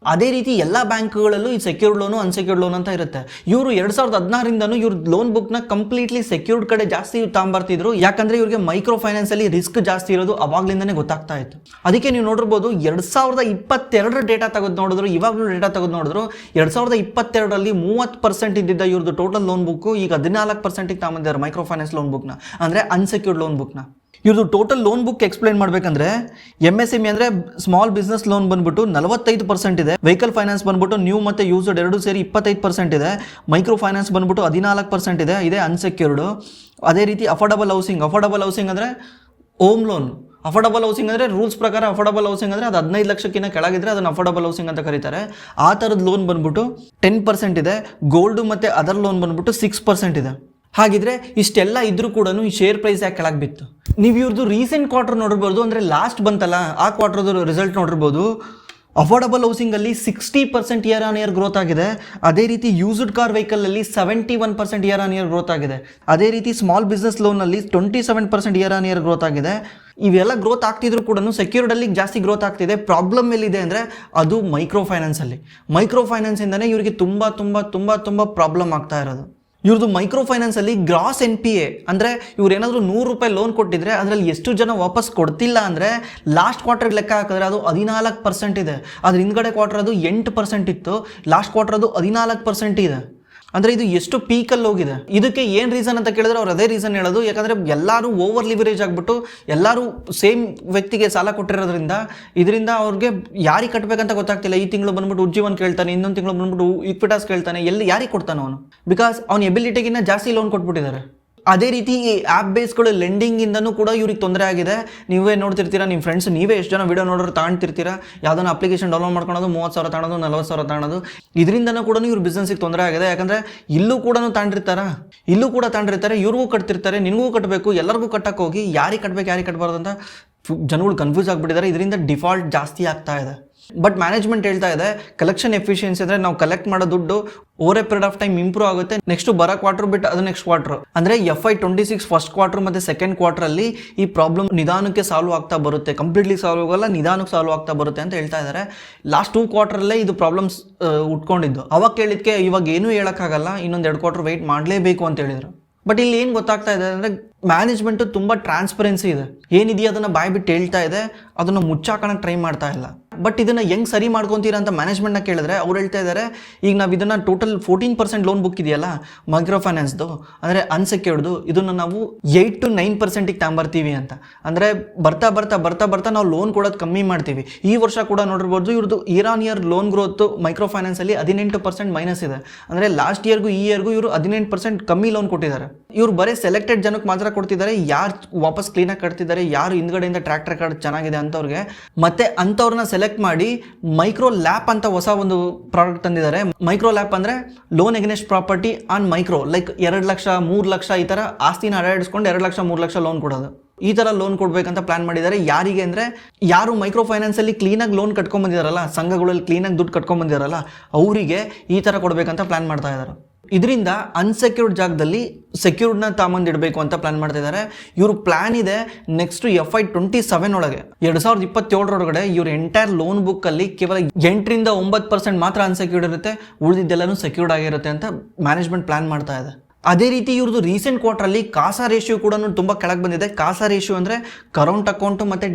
ಅದೇ ರೀತಿ ಎಲ್ಲ ಬ್ಯಾಂಕ್ಗಳಲ್ಲೂ ಈ ಸೆಕ್ಯೂರ್ಡ್ ಲೋನು ಅನ್ಸೆಕ್ಯೂರ್ಡ್ ಲೋನ್ ಅಂತ ಇರುತ್ತೆ. ಇವರು 2016ರಿಂದನೂ ಇವ್ರ ಲೋನ್ ಬುಕ್ನ ಕಂಪ್ಲೀಟ್ಲಿ ಸೆಕ್ಯೂರ್ಡ್ ಕಡೆ ಜಾಸ್ತಿ ತಗೊಂಬರ್ತಿದ್ರು. ಯಾಕಂದ್ರೆ ಇವ್ರಿಗೆ ಮೈಕ್ರೋ ಫೈನಾನ್ಸಲ್ಲಿ ರಿಸ್ಕ್ ಜಾಸ್ತಿ ಇರೋದು ಅವಾಗ್ಲಿಂದನೇ ಗೊತ್ತಾಗ್ತಾ ಇತ್ತು. ಅದಕ್ಕೆ ನೀವು ನೋಡಿರ್ಬೋದು 2022 ಡೇಟಾ ತೆಗೆದು ನೋಡಿದ್ರು, ಇವಾಗಲೂ ಡೇಟಾ ತೆಗೆದು ನೋಡಿದ್ರು, 2022ರಲ್ಲಿ 30% ಇದ್ದಿದ್ದ ಇವ್ರದ್ದು ಟೋಟಲ್ ಲೋನ್ ಬುಕ್ ಈಗ 14%ಗೆ ತಗೊಂಬಂದಿದ್ದಾರೆ ಮೈಕ್ರೋ ಫೈನಾನ್ಸ್ ಲೋನ್ ಬುಕ್ನ, ಅಂದರೆ ಅನ್ಸೆಕ್ಯೂರ್ಡ್ ಲೋನ್ ಬುಕ್ನ. ಇವ್ರದ್ದು ಟೋಟಲ್ ಲೋನ್ ಬುಕ್ ಎಕ್ಸ್ಪ್ಲೈನ್ ಮಾಡಬೇಕಂದ್ರೆ MSME ಅಂದರೆ ಸ್ಮಾಲ್ ಬಿಸ್ನೆಸ್ ಲೋನ್ ಬಂದ್ಬಿಟ್ಟು 45% ಇದೆ. ವೆಹಿಕಲ್ ಫೈನಾನ್ಸ್ ಬಂದ್ಬಿಟ್ಟು ನ್ಯೂ ಮತ್ತು ಯೂಸ್ಡ್ ಎರಡು ಸೇರಿ 25% ಇದೆ. ಮೈಕ್ರೋ ಫೈನಾನ್ಸ್ ಬಂದ್ಬಿಟ್ಟು 14% ಇದೆ, ಇದೇ ಅನ್ಸೆಕ್ಯೂರ್ಡು. ಅದೇ ರೀತಿ ಅಫೋರ್ಡಬಲ್ ಹೌಸಿಂಗ್ ಅಂದರೆ ಹೋಮ್ ಲೋನ್. ಅಫೋರ್ಡಬಲ್ ಹೌಸಿಂಗ್ ಅಂದರೆ ರೂಲ್ಸ್ ಪ್ರಕಾರ ಅಫೋರ್ಡಬಲ್ ಹೌಸಿಂಗ್ ಅಂದರೆ ಅದು 15 ಲಕ್ಷಕ್ಕಿಂತ ಕೆಳಗಿದ್ರೆ ಅದನ್ನು ಅಫೋರ್ಡಬಲ್ ಹೌಸಿಂಗ್ ಅಂತ ಕರೀತಾರೆ. ಆ ಥರದ ಲೋನ್ ಬಂದ್ಬಿಟ್ಟು 10% ಇದೆ. ಗೋಲ್ಡು ಮತ್ತು ಅದರ್ ಲೋನ್ ಬಂದ್ಬಿಟ್ಟು 6% ಇದೆ. ಹಾಗಿದ್ರೆ ಇಷ್ಟೆಲ್ಲ ಇದ್ರೂ ಕೂಡ ಈ ಶೇರ್ ಪ್ರೈಸ್ ಯಾಕೆ ಕೆಳಗೆ ಬಿತ್ತು? ನೀವು ಇವ್ರದ್ದು ರೀಸೆಂಟ್ ಕ್ವಾರ್ಟರ್ ನೋಡಿರ್ಬೋದು, ಅಂದರೆ ಲಾಸ್ಟ್ ಬಂತಲ್ಲ ಆ ಕ್ವಾರ್ಟರ್ದು ರಿಸಲ್ಟ್ ನೋಡಿರ್ಬೋದು. ಅಫೋರ್ಡಬಲ್ ಹೌಸಿಂಗಲ್ಲಿ 60% ಇಯರ್ ಆನ್ ಇಯರ್ ಗ್ರೋತ್ ಆಗಿದೆ. ಅದೇ ರೀತಿ ಯೂಸ್ಡ್ ಕಾರ್ ವೆಹಿಕಲಲ್ಲಿ 71% ಇಯರ್ ಆನ್ ಇಯರ್ ಗ್ರೋತ್ ಆಗಿದೆ. ಅದೇ ರೀತಿ ಸ್ಮಾಲ್ ಬಿಸ್ನೆಸ್ ಲೋನಲ್ಲಿ 27% ಇಯರ್ ಆನ್ ಇಯರ್ ಗ್ರೋತ್ ಆಗಿದೆ. ಇವೆಲ್ಲ ಗ್ರೋತ್ ಆಗ್ತಿದ್ರು ಕೂಡ ಸೆಕ್ಯೂರ್ಡಲ್ಲಿ ಜಾಸ್ತಿ ಗ್ರೋತ್ ಆಗ್ತಿದೆ. ಪ್ರಾಬ್ಲಮ್ ಎಲ್ಲಿದೆ ಅಂದರೆ ಅದು ಮೈಕ್ರೋ ಫೈನಾನ್ಸಿಂದನೇ ಇವರಿಗೆ ತುಂಬ ಪ್ರಾಬ್ಲಮ್ ಆಗ್ತಾ ಇರೋದು. ಇವ್ರದ್ದು ಮೈಕ್ರೋ ಫೈನಾನ್ಸಲ್ಲಿ ಗ್ರಾಸ್ NPA ಅಂದರೆ ಇವ್ರು ಏನಾದರೂ 100 ರೂಪಾಯಿ ಲೋನ್ ಕೊಟ್ಟಿದ್ರೆ ಅದರಲ್ಲಿ ಎಷ್ಟು ಜನ ವಾಪಸ್ ಕೊಡ್ತಿಲ್ಲ ಅಂದರೆ ಲಾಸ್ಟ್ ಕ್ವಾರ್ಟರ್ ಲೆಕ್ಕ ಹಾಕಿದ್ರೆ ಅದು 14% ಇದೆ. ಅದ್ರ ಹಿಂದ್ಗಡೆ ಕ್ವಾರ್ಟರ್ ಅದು 8% ಇತ್ತು, ಲಾಸ್ಟ್ ಕ್ವಾರ್ಟರ್ ಅದು 14% ಇದೆ. ಅಂದರೆ ಇದು ಎಷ್ಟು ಪೀಕಲ್ಲಿ ಹೋಗಿದೆ. ಇದಕ್ಕೆ ಏನು ರೀಸನ್ ಅಂತ ಕೇಳಿದ್ರೆ ಅವ್ರು ಅದೇ ರೀಸನ್ ಹೇಳೋದು, ಯಾಕಂದರೆ ಎಲ್ಲರೂ ಓವರ್ ಲಿವರೇಜ್ ಆಗಿಬಿಟ್ಟು ಎಲ್ಲರೂ ಸೇಮ್ ವ್ಯಕ್ತಿಗೆ ಸಾಲ ಕೊಟ್ಟಿರೋದ್ರಿಂದ ಇದರಿಂದ ಅವ್ರಿಗೆ ಯಾರಿಗೆ ಕಟ್ಟಬೇಕಂತ ಗೊತ್ತಾಗ್ತಿಲ್ಲ. ಈ ತಿಂಗಳು ಬಂದ್ಬಿಟ್ಟು ಉಜ್ಜೀವನ್ ಕೇಳ್ತಾನೆ, ಇನ್ನೊಂದು ತಿಂಗಳು ಬಂದ್ಬಿಟ್ಟು ಇಕ್ವಿಟಾಸ್ ಕೇಳ್ತಾನೆ, ಯಾರಿಗೆ ಕೊಡ್ತಾನೆ ಅವನು? ಬಿಕಾಸ್ ಅವನ ಎಬಿಲಿಟಿಗಿನ್ನ ಜಾಸ್ತಿ ಲೋನ್ ಕೊಟ್ಬಿಟ್ಟಿದ್ದಾರೆ. ಅದೇ ರೀತಿ ಈ ಆ್ಯಪ್ ಬೇಸ್ಗಳು ಲೆಂಡಿಂಗಿಂದನೂ ಕೂಡ ಇವ್ರಿಗೆ ತೊಂದರೆ ಆಗಿದೆ. ನೀವೇ ನೋಡ್ತಿರ್ತೀರಾ, ನಿಮ್ಮ ಫ್ರೆಂಡ್ಸ್ ನೀವೇ ಎಷ್ಟು ಜನ ವೀಡಿಯೋ ನೋಡೋರು ತಾಣ್ತಿರ್ತೀರಾ, ಯಾವುದೋ ಅಪ್ಲಿಕೇಶನ್ ಡೌನ್ಲೋಡ್ ಮಾಡ್ಕೊಳೋದು 30,000 ತಾಣೋದು, 40,000 ತಾಣೋದು. ಇದರಿಂದನೂ ಕೂಡ ಇವ್ರ ಬಿಸ್ನೆಸ್ಸಿಗೆ ತೊಂದರೆ ಆಗಿದೆ. ಯಾಕಂದರೆ ಇಲ್ಲೂ ಕೂಡ ತಾಂಡಿರ್ತಾರೆ, ಇವ್ರಿಗೂ ಕಟ್ತಿರ್ತಾರೆ, ನಿನಗೂ ಕಟ್ಟಬೇಕು, ಎಲ್ಲರಿಗೂ ಕಟ್ಟಕ್ಕೆ ಹೋಗಿ ಯಾರಿಗೆ ಕಟ್ಟಬೇಕು ಯಾರಿಗೆ ಕಟ್ಟಬಾರ್ದು ಅಂತ ಜನಗಳು ಕನ್ಫ್ಯೂಸ್ ಆಗಿಬಿಟ್ಟಿದ್ದಾರೆ. ಇದರಿಂದ ಡಿಫಾಲ್ಟ್ ಜಾಸ್ತಿ ಆಗ್ತಾ ಇದೆ. ಬಟ್ ಮ್ಯಾನೇಜ್ಮೆಂಟ್ ಹೇಳ್ತಾ ಇದೆ ಕಲೆಕ್ಷನ್ ಎಫಿಷಿಯನ್ಸಿ ಅಂದರೆ ನಾವು ಕಲೆಕ್ಟ್ ಮಾಡೋ ದುಡ್ಡು over a period of time improve ಆಗುತ್ತೆ. ನೆಕ್ಸ್ಟ್ ಬರೋ ಕ್ವಾರ್ಟರ್ ಬಿಟ್ಟು ಅದು ನೆಕ್ಸ್ಟ್ ಕ್ವಾರ್ಟರ್ ಅಂದರೆ FY26 ಫಸ್ಟ್ ಕ್ವಾರ್ಟರ್ ಮತ್ತು ಸೆಕೆಂಡ್ ಕ್ವಾರ್ಟರಲ್ಲಿ ಈ ಪ್ರಾಬ್ಲಮ್ ನಿಧಾನಕ್ಕೆ ಸಾಲ್ವ್ ಆಗ್ತಾ ಬರುತ್ತೆ. ಕಂಪ್ಲೀಟ್ಲಿ ಸಾಲ್ವ್ ಆಗೋಲ್ಲ, ನಿಧಾನಕ್ಕೆ ಸಾಲ್ವ್ ಆಗ್ತಾ ಬರುತ್ತೆ ಅಂತ ಹೇಳ್ತಾ ಇದ್ದಾರೆ. ಲಾಸ್ಟ್ 2 ಕ್ವಾರ್ಟರಲ್ಲೇ ಇದು ಪ್ರಾಬ್ಲಮ್ಸ್ ಉಟ್ಕೊಂಡಿದ್ದು. ಅವಾಗ ಕೇಳಿದ್ಕೆ ಇವಾಗ ಏನೂ ಹೇಳೋಕ್ಕಾಗಲ್ಲ, ಇನ್ನೊಂದು 2 ಕ್ವಾರ್ಟರ್ ವೆಯ್ಟ್ ಮಾಡಲೇಬೇಕು ಅಂತ ಹೇಳಿದರು. ಬಟ್ ಇಲ್ಲಿ ಏನು ಗೊತ್ತಾಗ್ತಾ ಇದೆ ಅಂದರೆ ಮ್ಯಾನೇಜ್ಮೆಂಟು ತುಂಬ ಟ್ರಾನ್ಸ್ಪರೆನ್ಸಿ ಇದೆ. ಏನಿದೆಯೋ ಅದನ್ನು ಬಾಯಿ ಬಿಟ್ಟು ಹೇಳ್ತಾ ಇದೆ, ಅದನ್ನು ಮುಚ್ಚಾಕೋಣಕ್ಕೆ ಟ್ರೈ ಮಾಡ್ತಾ ಇಲ್ಲ. ಬಟ್ ಇದನ್ನು ಹೆಂಗೆ ಸರಿ ಮಾಡ್ಕೊತೀರಾ ಅಂತ ಮ್ಯಾನೇಜ್ಮೆಂಟ್ನ ಕೇಳಿದ್ರೆ ಅವ್ರು ಹೇಳ್ತಾ ಇದ್ದಾರೆ, ಈಗ ನಾವು ಇದನ್ನು ಟೋಟಲ್ 14% ಲೋನ್ ಬುಕ್ ಇದೆಯಲ್ಲ ಮೈಕ್ರೋ ಫೈನಾನ್ಸ್ದು ಅಂದರೆ ಅನ್ಸೆಕ್ಯೂರ್ಡ್ದು, ಇದನ್ನು ನಾವು 8 to 9% ತಗೊಂಬರ್ತೀವಿ ಅಂತ. ಅಂದರೆ ಬರ್ತಾ ನಾವು ಲೋನ್ ಕೊಡೋದು ಕಮ್ಮಿ ಮಾಡ್ತೀವಿ. ಈ ವರ್ಷ ಕೂಡ ನೋಡಿರ್ಬೋದು ಇವ್ರದ್ದು year on year loan growth micro ಫೈನಾನ್ಸಲ್ಲಿ 18% ಮೈನಸ್ ಇದೆ. ಅಂದರೆ ಲಾಸ್ಟ್ ಇಯರ್ಗೂ ಈ ಇಯರ್ಗೂ ಇವರು 18% ಕಮ್ಮಿ ಲೋನ್ ಕೊಟ್ಟಿದ್ದಾರೆ. ಇವ್ರು ಬರೀ ಸೆಲೆಕ್ಟೆಡ್ ಜನಕ್ಕೆ ಮಾತ್ರ ಕೊಡ್ತಿದ್ದಾರೆ. ಯಾರು ವಾಪಸ್ ಕ್ಲೀನಾಗಿ ಕಟ್ತಿದ್ದಾರೆ, ಯಾರು ಹಿಂದ್ಗಡೆಯಿಂದ ಟ್ರ್ಯಾಕ್ ರೆಕಾರ್ಡ್ ಚೆನ್ನಾಗಿದೆ ಅಂತವ್ರಿಗೆ, ಮತ್ತೆ ಅಂಥವ್ರನ್ನ ಸೆಲೆಕ್ಟ್ ಮಾಡಿ ಮೈಕ್ರೋ ಲ್ಯಾಪ್ ಅಂತ ಹೊಸ ಒಂದು ಪ್ರಾಡಕ್ಟ್ ತಂದಿದ್ದಾರೆ. ಮೈಕ್ರೋ ಲ್ಯಾಪ್ ಅಂದರೆ loan against property on micro, like 2 lakh 3 lakh ಈ ಥರ ಆಸ್ತಿನ ಅಡಾಡಿಸ್ಕೊಂಡು 2 ಲಕ್ಷ 3 ಲಕ್ಷ ಲೋನ್ ಕೊಡೋದು. ಈ ಥರ ಲೋನ್ ಕೊಡಬೇಕಂತ ಪ್ಲಾನ್ ಮಾಡಿದ್ದಾರೆ. ಯಾರಿಗೆ ಅಂದರೆ ಯಾರು ಮೈಕ್ರೋ ಫೈನಾನ್ಸಲ್ಲಿ ಕ್ಲೀನಾಗಿ ಲೋನ್ ಕಟ್ಕೊಂಡ್ಬಂದಿದ್ದಾರಲ್ಲ, ಸಂಘಗಳಲ್ಲಿ ಕ್ಲೀನಾಗಿ ದುಡ್ಡು ಕಟ್ಕೊಂಡ್ಬಂದಿದ್ದಾರಲ್ಲ ಅವರಿಗೆ ಈ ಥರ ಕೊಡಬೇಕಂತ ಪ್ಲಾನ್ ಮಾಡ್ತಾ ಇದ್ದಾರೆ. ಇದರಿಂದ ಅನ್ಸೆಕ್ಯೂರ್ಡ್ ಜಾಗದಲ್ಲಿ ಸೆಕ್ಯೂರ್ಡ್ನ ತಾಂಬಂದಿಡಬೇಕು ಅಂತ ಪ್ಲಾನ್ ಮಾಡ್ತಾ ಇದ್ದಾರೆ. ಇವ್ರ ಪ್ಲಾನ್ ಇದೆ ನೆಕ್ಸ್ಟ್ FY 27 ಒಳಗೆ 2027 ಇವ್ರ ಎಂಟೈರ್ ಲೋನ್ ಬುಕ್ ಅಲ್ಲಿ ಕೇವಲ 8ರಿಂದ 9% ಮಾತ್ರ ಅನ್ಸೆಕ್ಯೂರ್ಡ್ ಇರುತ್ತೆ, ಉಳಿದಿದ್ದೆಲ್ಲನೂ ಸೆಕ್ಯೂರ್ಡ್ ಆಗಿರುತ್ತೆ ಅಂತ ಮ್ಯಾನೇಜ್ಮೆಂಟ್ ಪ್ಲಾನ್ ಮಾಡ್ತಾ ಇದೆ. ಅದೇ ರೀತಿ ಇವ್ರದ್ದು ರೀಸೆಂಟ್ ಕ್ವಾರ್ಟರಲ್ಲಿ ಕಾಸಾ ರೇಷಿಯೋ ಕೂಡ ತುಂಬ ಕೆಳಗೆ ಬಂದಿದೆ. ಕಾಸಾ ರೇಷಿಯೋ ಅಂದರೆ ಕರೆಂಟ್ ಅಕೌಂಟು ಮತ್ತು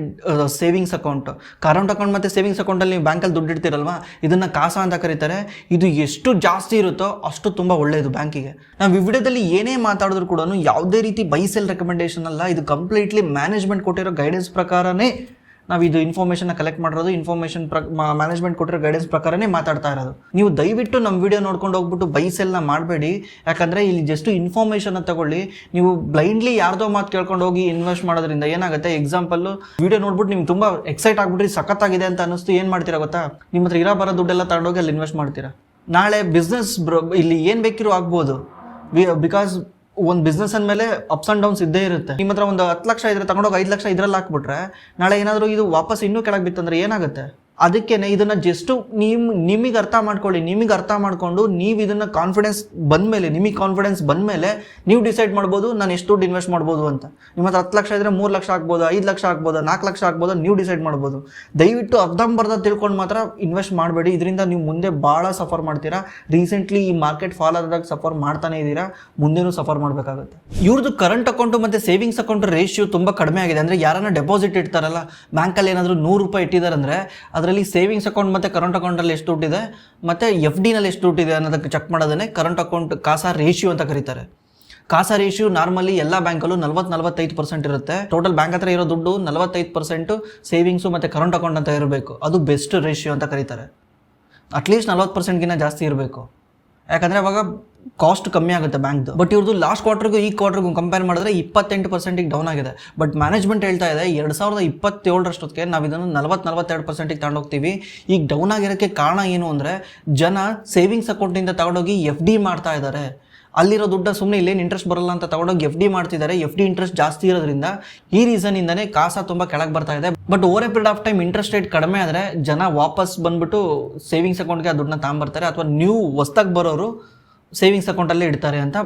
ಸೇವಿಂಗ್ಸ್ ಅಕೌಂಟ್. ಕರೆಂಟ್ ಅಕೌಂಟ್ ಮತ್ತು ಸೇವಿಂಗ್ಸ್ ಅಕೌಂಟಲ್ಲಿ ನೀವು ಬ್ಯಾಂಕಲ್ಲಿ ದುಡ್ಡು ಇಡ್ತೀರಲ್ವಾ, ಇದನ್ನು ಕಾಸಾ ಅಂತ ಕರೀತಾರೆ. ಇದು ಎಷ್ಟು ಜಾಸ್ತಿ ಇರುತ್ತೋ ಅಷ್ಟು ತುಂಬ ಒಳ್ಳೆಯದು ಬ್ಯಾಂಕಿಗೆ. ನಾವು ಈ ವಿಡಿಯೋದಲ್ಲಿ ಏನೇ ಮಾತಾಡಿದ್ರು ಕೂಡ ಯಾವುದೇ ರೀತಿ ಬೈ ಸೆಲ್ ರೆಕಮೆಂಡೇಶನ್ ಅಲ್ಲ, ಇದು ಕಂಪ್ಲೀಟ್ಲಿ ಮ್ಯಾನೇಜ್ಮೆಂಟ್ ಕೊಟ್ಟಿರೋ ಗೈಡೆನ್ಸ್ ಪ್ರಕಾರನೇ ನಾವು ಇದು ಇನ್ಫಾರ್ಮೇಷನ್ನ ಕಲೆಕ್ಟ್ ಮಾಡಿರೋದು. ಇನ್ಫಾರ್ಮೇಷನ್ ಮ್ಯಾನೇಜ್ಮೆಂಟ್ ಕೊಟ್ಟಿರೋ ಗೈಡೆನ್ಸ್ ಪ್ರಕಾರನೇ ಮಾತಾಡ್ತಾ ಇರೋದು. ನೀವು ದಯವಿಟ್ಟು ನಮ್ಮ ವಿಡಿಯೋ ನೋಡ್ಕೊಂಡು ಹೋಗ್ಬಿಟ್ಟು ಬೈ ಸೆಲ್ನ ಮಾಡಬೇಡಿ, ಯಾಕಂದರೆ ಇಲ್ಲಿ ಜಸ್ಟ್ ಇನ್ಫಾರ್ಮೇಷನ್ನ ತಗೊಳ್ಳಿ. ನೀವು ಬ್ಲೈಂಡ್ಲಿ ಯಾರ್ದೋ ಮಾತು ಕೇಳ್ಕೊಂಡು ಹೋಗಿ ಇನ್ವೆಸ್ಟ್ ಮಾಡೋದ್ರಿಂದ ಏನಾಗುತ್ತೆ, ಎಕ್ಸಾಂಪಲ್ಲು ವಿಡಿಯೋ ನೋಡ್ಬಿಟ್ಟು ನಿಮ್ಗೆ ತುಂಬ ಎಕ್ಸೈಟ್ ಆಗ್ಬಿಟ್ರಿ, ಸಖತ್ತಾಗಿದೆ ಅಂತ ಅನ್ನಿಸ್ತು, ಏನು ಮಾಡ್ತೀರಾ ಗೊತ್ತಾ, ನಿಮ್ಮ ಹತ್ರ ಇರೋ ಬರೋ ದುಡ್ಡೆಲ್ಲ ತಗೊಂಡೋಗಿ ಅಲ್ಲಿ ಇನ್ವೆಸ್ಟ್ ಮಾಡ್ತೀರಾ. ನಾಳೆ ಬಿಸ್ನೆಸ್ ಇಲ್ಲಿ ಏನು ಬೇಕಿರೋ ಆಗ್ಬೋದು, ಬಿಕಾಸ್ ಒಂದು ಬಿಸ್ನೆಸ್ ಅಂದಮೇಲೆ ಅಪ್ಸ್ ಆ್ಯಂಡ್ ಡೌನ್ಸ್ ಇದ್ದೇ ಇರುತ್ತೆ. ನಿಮ್ಮ ಹತ್ರ ಒಂದು 10 ಲಕ್ಷ ಇದ್ರೆ ತಗೊಂಡೋಗಿ 5 ಲಕ್ಷ ಇದರಲ್ಲಿ ಹಾಕ್ಬಿಟ್ರೆ ನಾಳೆ ಏನಾದರೂ ಇದು ವಾಪಸ್ ಇನ್ನೂ ಕೆಳಗೆ ಬಿತ್ತಂದ್ರೆ ಏನಾಗುತ್ತೆ. ಅದಕ್ಕೇನೆ ಇದನ್ನು ಜಸ್ಟು ನಿಮಗೆ ಅರ್ಥ ಮಾಡ್ಕೊಳ್ಳಿ. ನಿಮಗೆ ಅರ್ಥ ಮಾಡಿಕೊಂಡು ನೀವು ಇದನ್ನು ಕಾನ್ಫಿಡೆನ್ಸ್ ಬಂದಮೇಲೆ, ನಿಮಗೆ ಕಾನ್ಫಿಡೆನ್ಸ್ ಬಂದಮೇಲೆ ನೀವು ಡಿಸೈಡ್ ಮಾಡ್ಬೋದು ನಾನು ಎಷ್ಟು ದುಡ್ಡು ಇನ್ವೆಸ್ಟ್ ಮಾಡ್ಬೋದು ಅಂತ. ನಿಮ್ಮ ಹತ್ರ 10 ಲಕ್ಷ ಇದ್ದರೆ 3 ಲಕ್ಷ ಆಗ್ಬೋದು, 5 ಲಕ್ಷ ಆಗ್ಬೋದು, 4 ಲಕ್ಷ ಆಗ್ಬೋದು, ನೀವು ಡಿಸೈಡ್ ಮಾಡ್ಬೋದು. ದಯವಿಟ್ಟು ಅರ್ಧಂಬರ್ಧ ತಿಳ್ಕೊಂಡು ಮಾತ್ರ ಇನ್ವೆಸ್ಟ್ ಮಾಡಬೇಡಿ. ಇದರಿಂದ ನೀವು ಮುಂದೆ ಭಾಳ ಸಫರ್ ಮಾಡ್ತೀರಾ. ರೀಸೆಂಟ್ಲಿ ಈ ಮಾರ್ಕೆಟ್ ಫಾಲ್ ಆದಾಗ ಸಫರ್ ಮಾಡ್ತಾನೆ ಇದ್ದೀರಾ, ಮುಂದೆನೂ ಸಫರ್ ಮಾಡಬೇಕಾಗುತ್ತೆ. ಇವ್ರದ್ದು ಕರೆಂಟ್ ಅಕೌಂಟು ಮತ್ತು ಸೇವಿಂಗ್ಸ್ ಅಕೌಂಟ್ ರೇಷಿಯೋ ತುಂಬ ಕಡಿಮೆ ಆಗಿದೆ. ಅಂದರೆ ಯಾರನ್ನ ಡೆಪಾಸಿಟ್ ಇಡ್ತಾರಲ್ಲ, ಬ್ಯಾಂಕಲ್ಲಿ ಏನಾದರೂ 100 ರೂಪಾಯಿ ಇಟ್ಟಿದ್ದಾರೆ ಅಂದರೆ ಅದರಲ್ಲಿ ಸೇವಿಂಗ್ಸ್ ಅಕೌಂಟ್ ಮತ್ತು ಕರೆಂಟ್ ಅಕೌಂಟಲ್ಲಿ ಎಷ್ಟು ದುಡ್ಡಿದೆ ಮತ್ತು FDನಲ್ಲಿ ಎಷ್ಟು ದುಡ್ಡಿದೆ ಅನ್ನೋದಕ್ಕೆ ಚೆಕ್ ಮಾಡೋದನ್ನೇ ಕರೆಂಟ್ ಅಕೌಂಟ್ ಕಾಸಾ ರೇಷಿಯೋ ಅಂತ ಕರೀತಾರೆ. ಕಾಸಾ ರೇಷಿಯೋ ನಾರ್ಮಲಿ ಎಲ್ಲ ಬ್ಯಾಂಕಲ್ಲೂ 40-45% ಇರುತ್ತೆ. ಟೋಟಲ್ ಬ್ಯಾಂಕ್ ಹತ್ರ ಇರೋ ದುಡ್ಡು 45% ಸೇವಿಂಗ್ಸು ಮತ್ತು ಕರೆಂಟ್ ಅಕೌಂಟ್ ಅಂತ ಇರಬೇಕು. ಅದು ಬೆಸ್ಟ್ ರೇಷಿಯೋ ಅಂತ ಕರೀತಾರೆ. ಅಟ್ಲೀಸ್ಟ್ 40%ಗಿಂತ ಜಾಸ್ತಿ ಇರಬೇಕು, ಯಾಕಂದರೆ ಅವಾಗ ಕಾಸ್ಟ್ ಕಮ್ಮಿ ಆಗುತ್ತೆ ಬ್ಯಾಂಕ್ದು. ಬಟ್ ಇವ್ರದ್ದು ಲಾಸ್ಟ್ ಕ್ವಾರ್ಟರ್ಗೂ ಈ ಕ್ವಾರ್ಟರ್ಗೂ ಕಂಪೇರ್ ಮಾಡಿದ್ರೆ 28% ಡೌನ್ ಆಗಿದೆ. ಬಟ್ ಮ್ಯಾನೇಜ್ಮೆಂಟ್ ಹೇಳ್ತಾ ಇದೆ 2027 ನಾವು ಇದನ್ನು 40-42% ತಗೊಂಡೋಗ್ತೀವಿ. ಈಗ ಡೌನ್ ಆಗಿರೋಕ್ಕೆ ಕಾರಣ ಏನು ಅಂದರೆ ಜನ ಸೇವಿಂಗ್ಸ್ ಅಕೌಂಟಿಂದ ತಗೊಂಡೋಗಿ FD ಮಾಡ್ತಾ ಇದ್ದಾರೆ. ಅಲ್ಲಿರೋ ದುಡ್ಡ ಸುಮ್ಮನೆ ಇಲ್ಲೇನು ಇಂಟ್ರೆಸ್ಟ್ ಬರಲ್ಲ ಅಂತ ತಗೊಂಡೋಗಿ FD ಮಾಡ್ತಿದ್ದಾರೆ. FD ಇಂಟ್ರೆಸ್ಟ್ ಜಾಸ್ತಿ ಇರೋದ್ರಿಂದ ಈ ರೀಸನಿಂದನೇ ಕಾಸಾ ತುಂಬ ಕೆಳಗೆ ಬರ್ತಾ ಇದೆ. But over a period of time interest rate ಕಡಿಮೆ ಆದರೆ ಜನ ವಾಪಸ್ ಬಂದ್ಬಿಟ್ಟು ಸೇವಿಂಗ್ಸ್ ಅಕೌಂಟ್ಗೆ ಆ ದುಡ್ಡನ್ನ ತಗೊಂಬರ್ತಾರೆ, ಅಥವಾ ನೀವು ಹೊಸ್ದಾಗಿ ಬರೋರು ಸೇವಿಂಗ್ಸ್ ಅಕೌಂಟಲ್ಲೇ ಇಡ್ತಾರೆ ಅಂತ